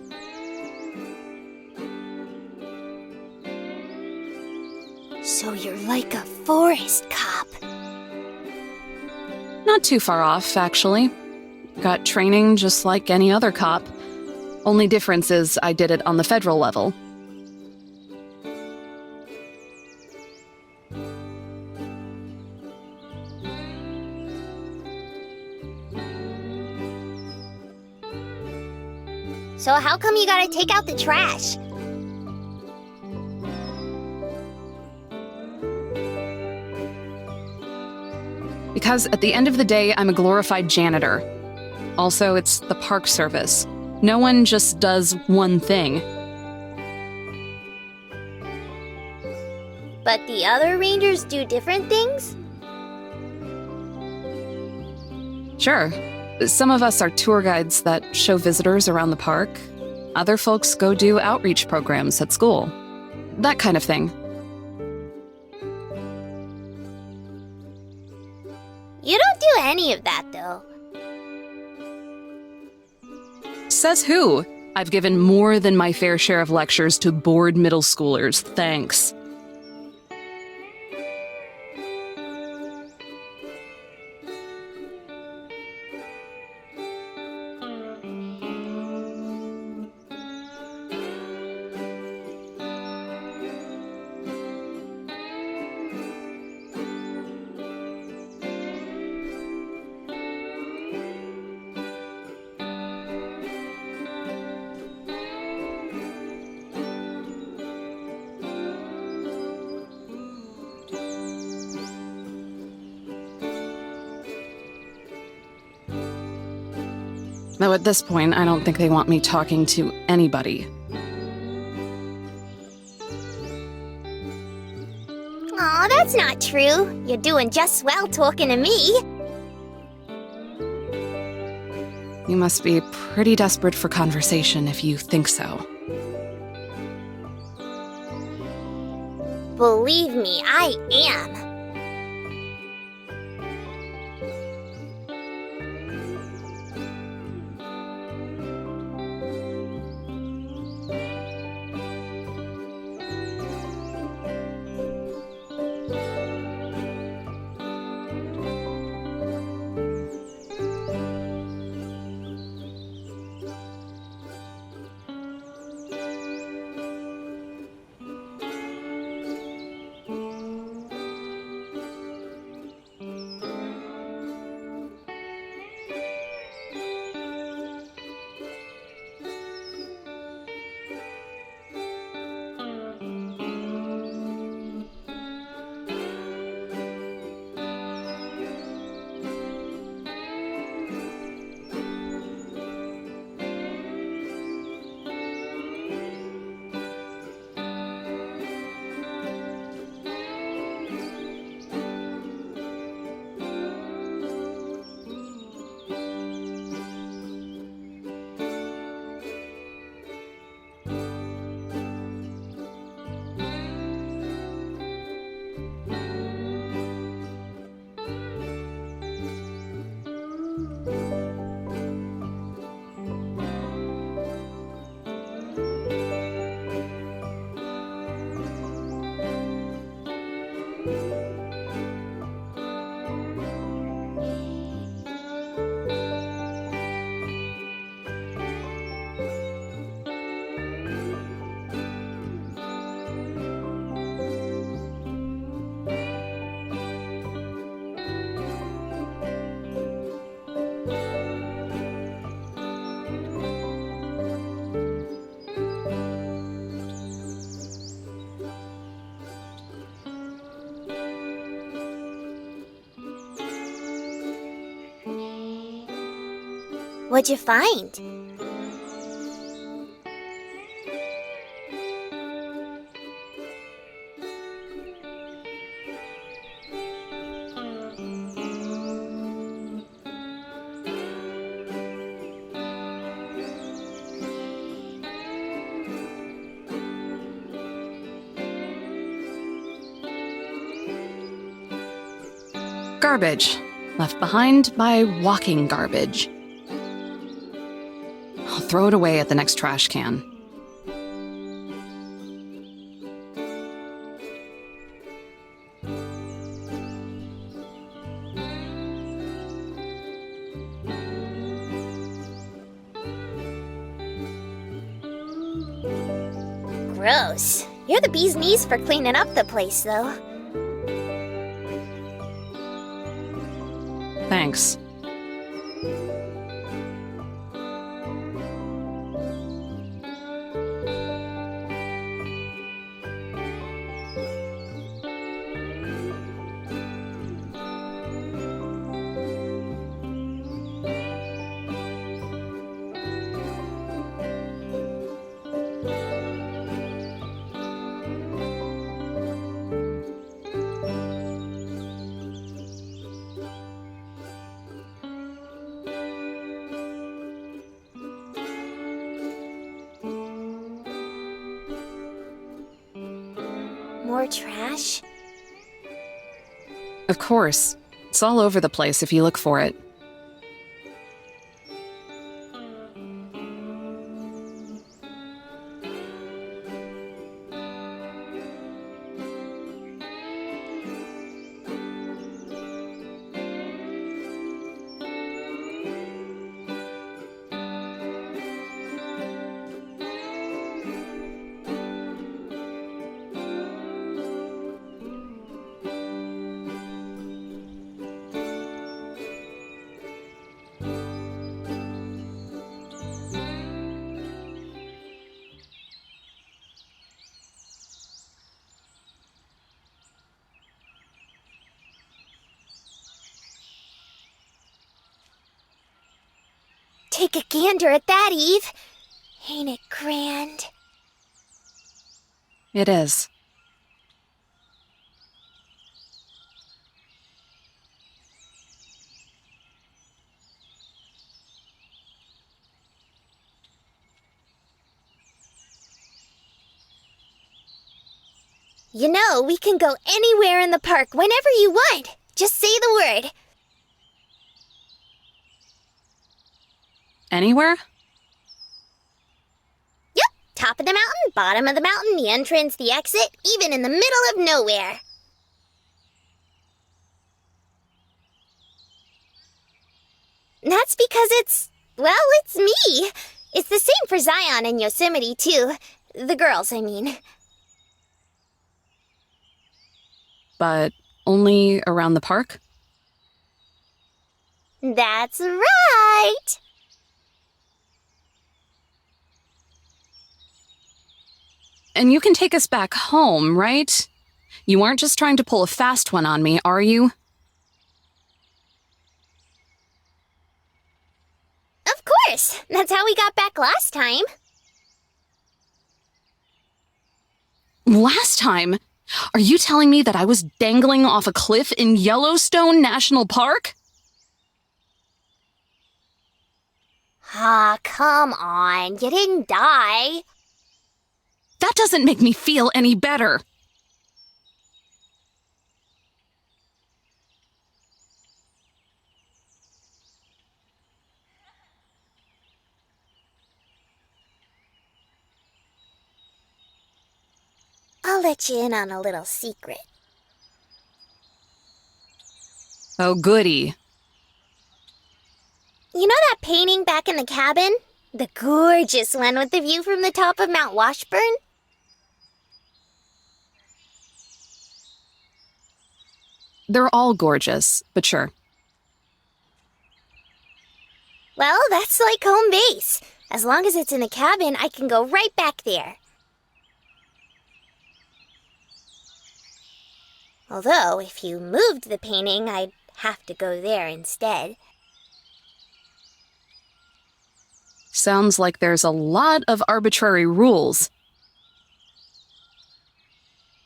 So you're like a forest cop.
Not too far off, actually. Got training just like any other cop. Only difference is I did it on the federal level.
So how come you gotta take out the trash?
Because at the end of the day, I'm a glorified janitor. Also, it's the park service. No one just does one thing.
But the other rangers do different things?
Sure. Some of us are tour guides that show visitors around the park. Other folks go do outreach programs at school. That kind of thing.
You don't do any of that, though.
Says who? I've given more than my fair share of lectures to bored middle schoolers, thanks. Though at this point, I don't think they want me talking to anybody.
Aw, that's not true. You're doing just swell talking to me.
You must be pretty desperate for conversation if you think so.
Believe me, I am. What'd you find?
Garbage. Left behind by walking garbage. I'll throw it away at the next trash can.
Gross. You're the bee's knees for cleaning up the place, though.
Thanks.
More trash?
Of course. It's all over the place if you look for it.
Take a gander at that, Eve. Ain't it grand?
It is.
You know, we can go anywhere in the park whenever you want. Just say the word.
Anywhere?
Yep, top of the mountain, bottom of the mountain, the entrance, the exit, even in the middle of nowhere. That's because it's me. It's the same for Zion and Yosemite, too. The girls, I mean.
But only around the park?
That's right.
And you can take us back home, right? You aren't just trying to pull a fast one on me, are you?
Of course. That's how we got back last time.
Last time? Are you telling me that I was dangling off a cliff in Yellowstone National Park?
Ah, come on. You didn't die.
That doesn't make me feel any better.
I'll let you in on a little secret.
Oh, goody.
You know that painting back in the cabin? The gorgeous one with the view from the top of Mount Washburn?
They're all gorgeous, but sure.
Well, that's like home base. As long as it's in the cabin, I can go right back there. Although, if you moved the painting, I'd have to go there instead.
sounds like there's a lot of arbitrary rules.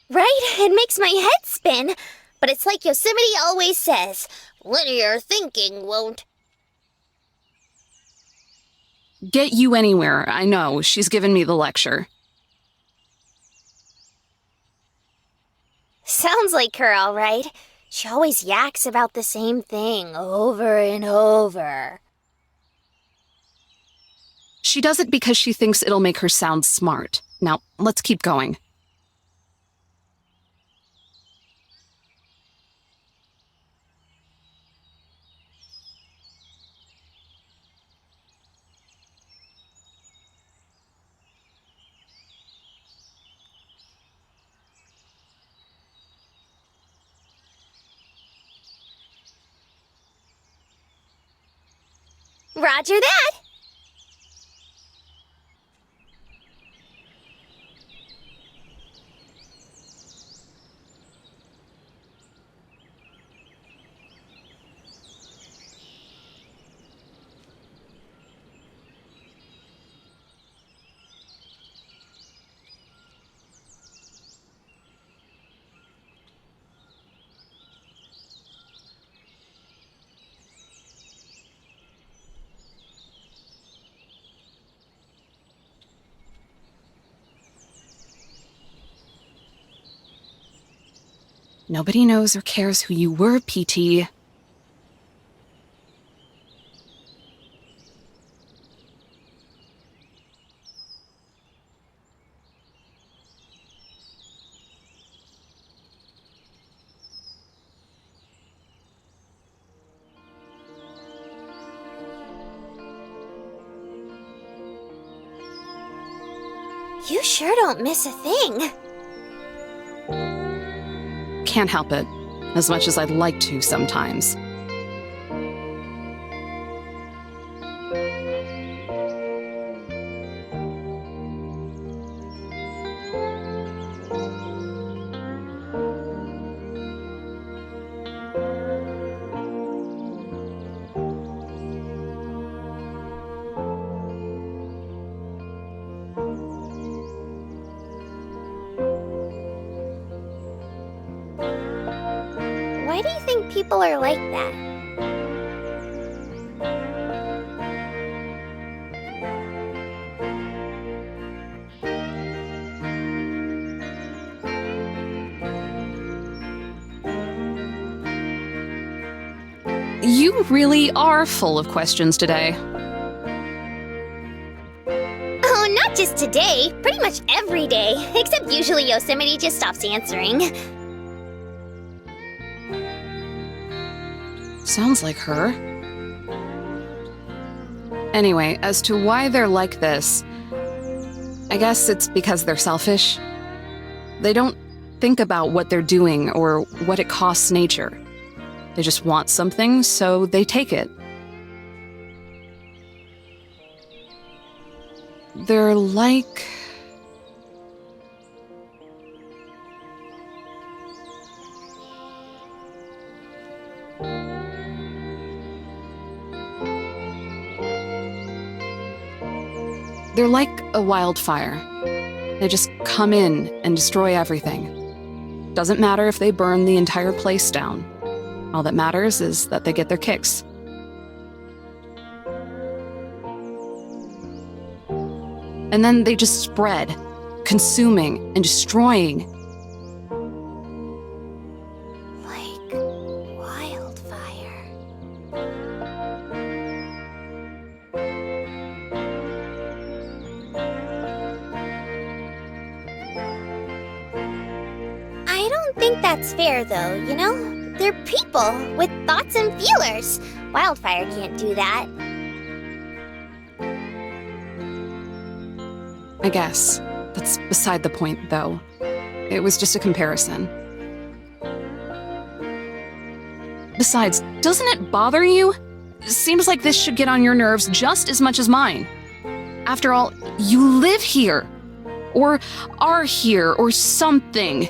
Right? It makes my head spin. But it's like Yosemite always says, linear thinking won't
Get you anywhere, I know. She's given me the lecture.
Sounds like her, all right. She always yaks about the same thing over and over.
She does it because she thinks it'll make her sound smart. Now, let's keep going.
Roger that!
Nobody knows or cares who you were, PT.
You sure don't miss a thing.
Can't help it, as much as I'd like to sometimes.
Why do you think people are like that?
You really are full of questions today.
Oh, not just today. Pretty much every day. Except usually Yosemite just stops answering.
Sounds like her. Anyway, as to why they're like this, I guess it's because they're selfish. They don't think about what they're doing or what it costs nature. They just want something, so they take it. They're like... They're like a wildfire. They just come in and destroy everything. Doesn't matter if they burn the entire place down. All that matters is that they get their kicks. And then they just spread, consuming and destroying.
Like wildfire. I don't think that's fair, though, you know? They're people with thoughts and feelers. Wildfire can't do that.
I guess. That's beside the point, though. It was just a comparison. Besides, doesn't it bother you? Seems like this should get on your nerves just as much as mine. After all, you live here. Or are here, or something.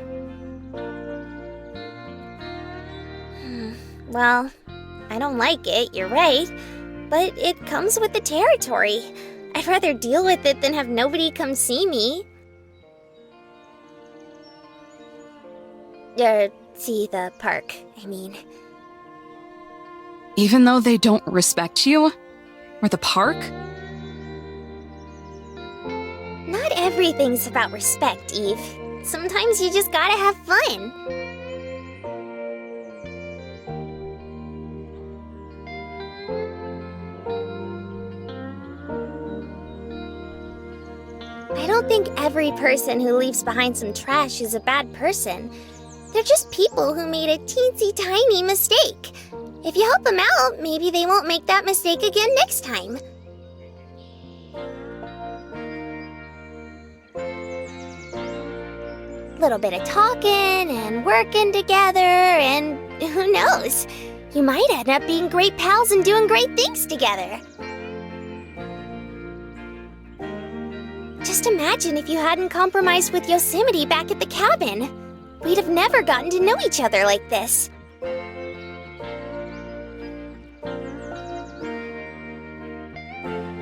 Well, I don't like it, you're right. But it comes with the territory. I'd rather deal with it than have nobody come see me. See the park, I mean.
Even though they don't respect you? Or the park?
Not everything's about respect, Eve. Sometimes you just gotta have fun. I don't think every person who leaves behind some trash is a bad person. They're just people who made a teensy tiny mistake. If you help them out, maybe they won't make that mistake again next time. Little bit of talking and working together, and who knows? You might end up being great pals and doing great things together. Just imagine if you hadn't compromised with Yosemite back at the cabin. We'd have never gotten to know each other like this.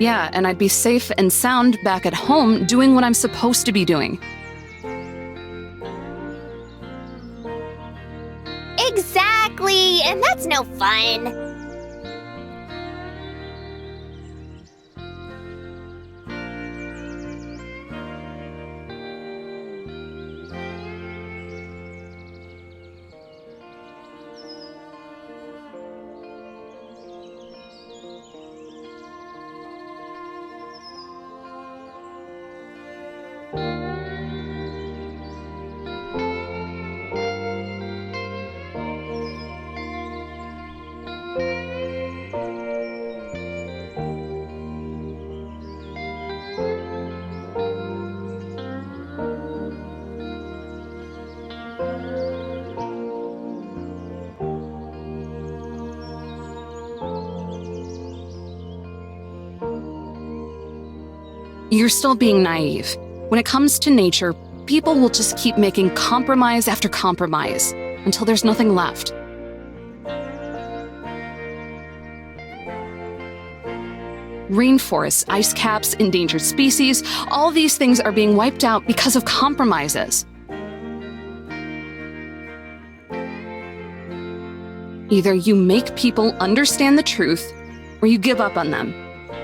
Yeah, and I'd be safe and sound back at home doing what I'm supposed to be doing.
Exactly, and that's no fun.
You're still being naive. When it comes to nature, people will just keep making compromise after compromise until there's nothing left. Rainforests, ice caps, endangered species, all these things are being wiped out because of compromises. Either you make people understand the truth, or you give up on them.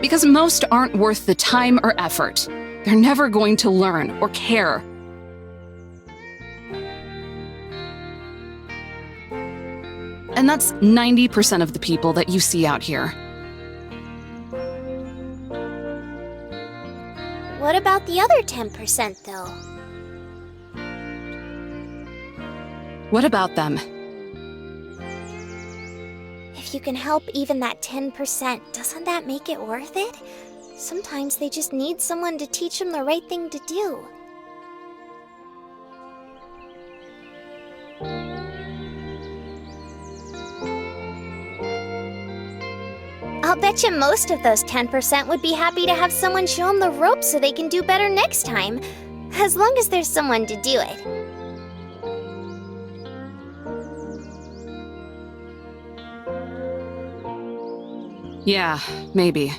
Because most aren't worth the time or effort. They're never going to learn or care. And that's 90% of the people that you see out here.
What about the other 10% though?
What about them?
If you can help even that 10%, doesn't that make it worth it? Sometimes they just need someone to teach them the right thing to do. I'll bet you most of those 10% would be happy to have someone show them the ropes so they can do better next time. As long as there's someone to do it.
Yeah, maybe.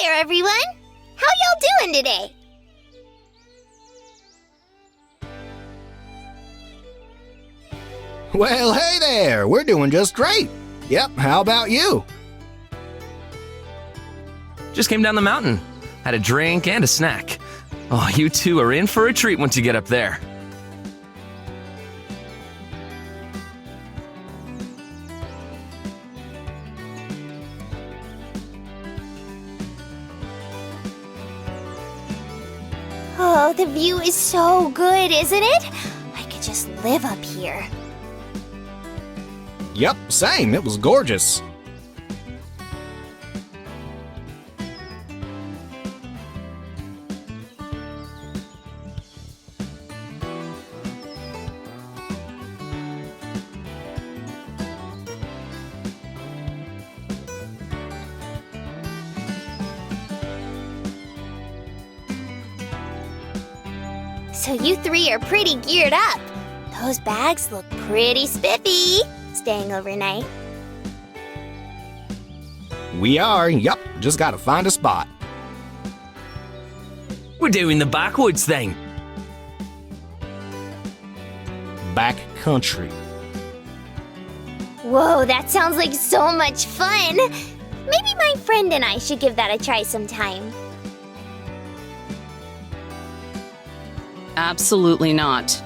there, everyone! How y'all doing today?
Well, hey there! We're doing just great. Yep, how about you?
Just came down the mountain. Had a drink and a snack. Oh, you two are in for a treat once you get up there.
Oh, the view is so good, isn't it? I could just live up here.
Yep, same. It was gorgeous.
So you three are pretty geared up. Those bags look pretty spiffy. Staying overnight.
We are, yep. Just gotta find a spot.
We're doing the backwoods thing.
Back country.
Whoa, that sounds like so much fun. Maybe my friend and I should give that a try sometime.
Absolutely not.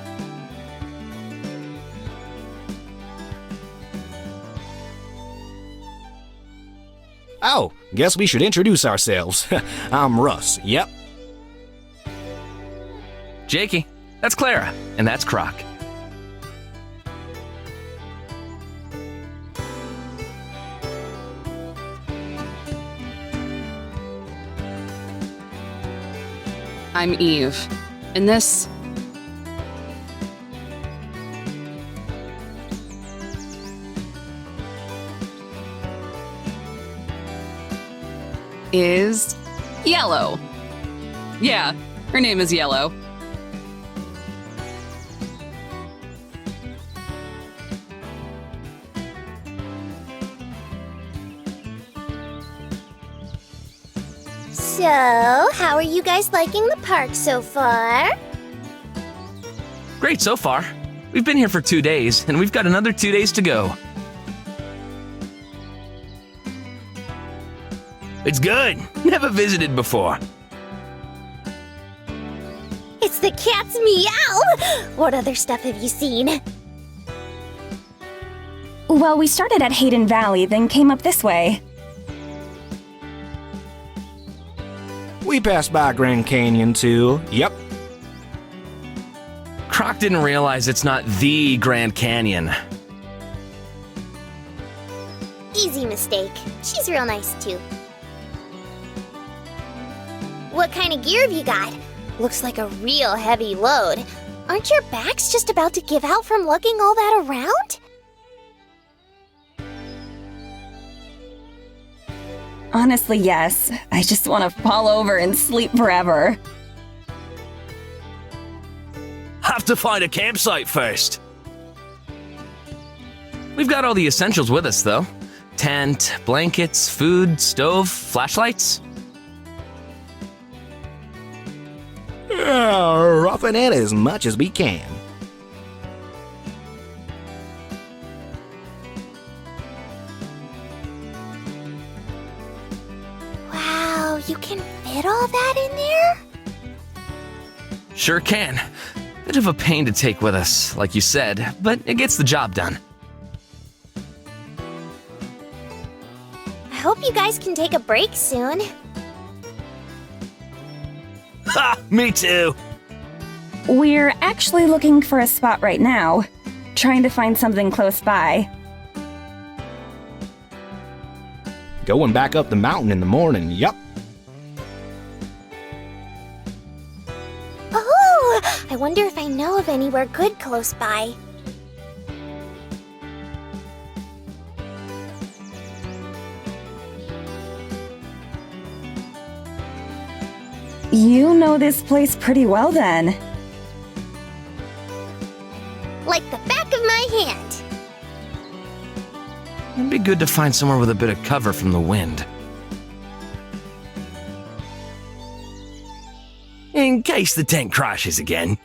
Oh, guess we should introduce ourselves. I'm Russ, yep.
Jakey, that's Clara, and that's Croc.
I'm Eve. And this... is Yellow. Yeah, her name is Yellow.
So, how are you guys liking the park so far?
Great so far. We've been here for 2 days, and we've got another 2 days to go. It's good. Never visited before.
It's the cat's meow! What other stuff have you seen?
Well, we started at Hayden Valley, then came up this way.
We passed by Grand Canyon too, yep.
Croc didn't realize it's not the Grand Canyon.
Easy mistake. She's real nice too. What kind of gear have you got? Looks like a real heavy load. Aren't your backs just about to give out from lugging all that around?
Honestly, yes. I just want to fall over and sleep forever.
Have to find a campsite first. We've got all the essentials with us, though. Tent, blankets, food, stove, flashlights.
Roughing it as much as we can.
Wow, you can fit all that in there?
Sure can. Bit of a pain to take with us, like you said, but it gets the job done.
I hope you guys can take a break soon.
Ha! Me too!
We're actually looking for a spot right now. Trying to find something close by.
Going back up the mountain in the morning, yep.
Oh! I wonder if I know of anywhere good close by.
You know this place pretty well then.
Like the back of my hand.
It'd be good to find somewhere with a bit of cover from the wind. in case the tank crashes again.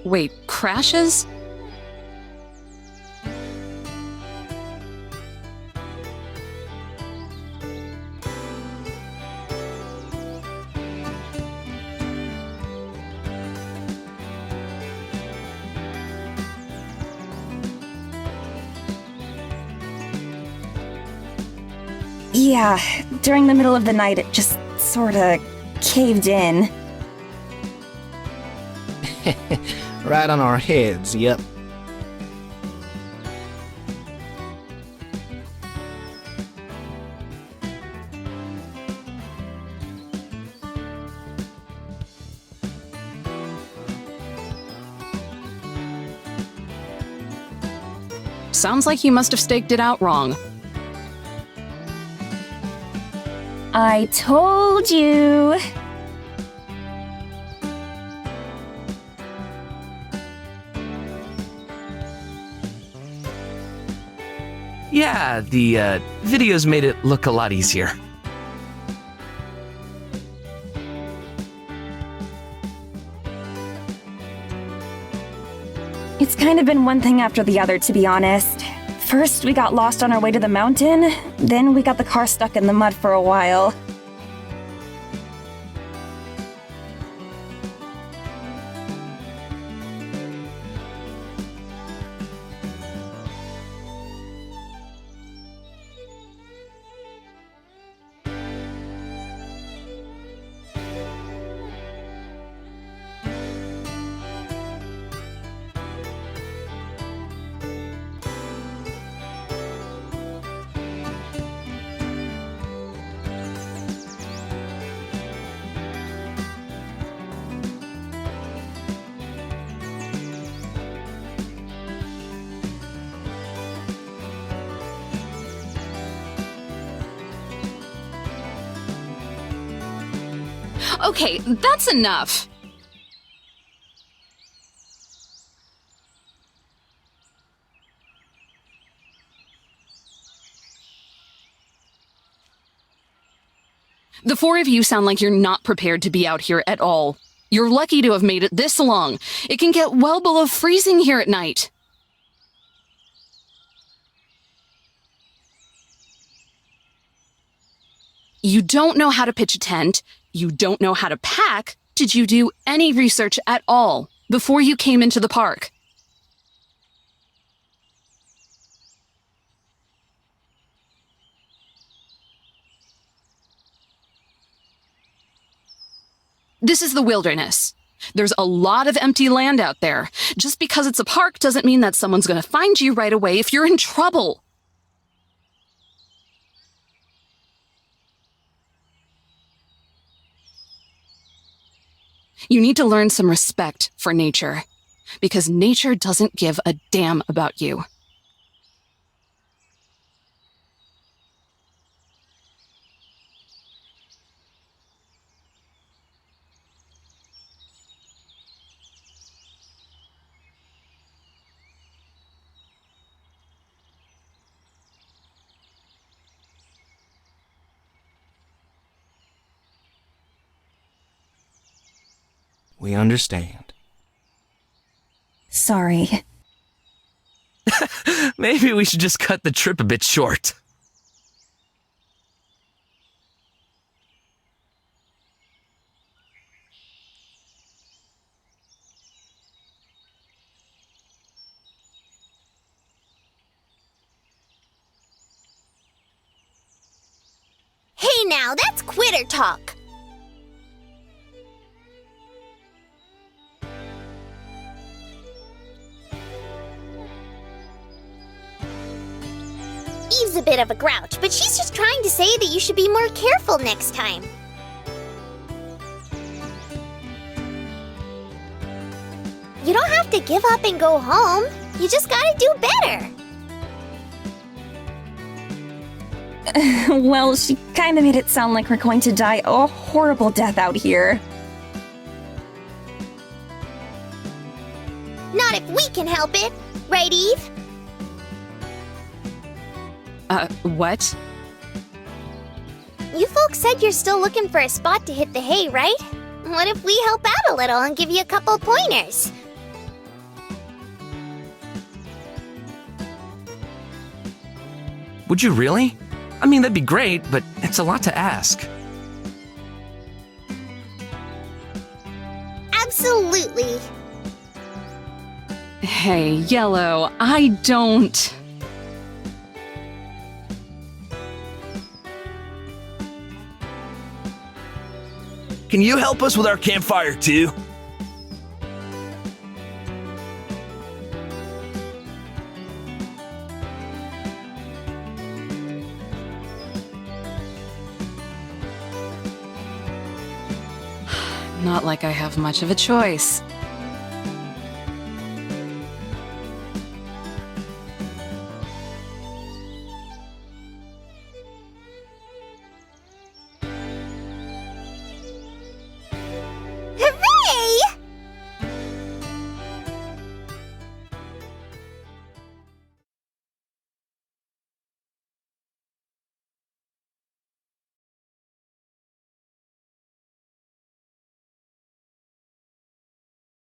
Wait, crashes?
Yeah, during the middle of the night, it just sorta caved in.
Right on our heads, yep.
Sounds like you must have staked it out wrong.
I told you!
Yeah, the videos made it look a lot easier.
It's kind of been one thing after the other, to be honest. First, we got lost on our way to the mountain, then we got the car stuck in the mud for a while.
Okay, that's enough. The four of you sound like you're not prepared to be out here at all. You're lucky to have made it this long. It can get well below freezing here at night. You don't know how to pitch a tent. You don't know how to pack. Did you do any research at all before you came into the park? This is the wilderness. There's a lot of empty land out there. Just because it's a park doesn't mean that someone's going to find you right away if you're in trouble. You need to learn some respect for nature, because nature doesn't give a damn about you.
We understand.
Sorry.
Maybe we should just cut the trip a bit short.
Hey now, that's quitter talk. Eve's a bit of a grouch, but she's just trying to say that you should be more careful next time. You don't have to give up and go home. You just gotta do better.
Well, she kinda made it sound like we're going to die a horrible death out here.
Not if we can help it. Right, Eve?
What?
You folks said you're still looking for a spot to hit the hay, right? What if we help out a little and give you a couple pointers?
Would you really? I mean, that'd be great, but it's a lot to ask.
Absolutely.
Hey, Yellow, I don't.
Can you help us with our campfire too?
Not like I have much of a choice.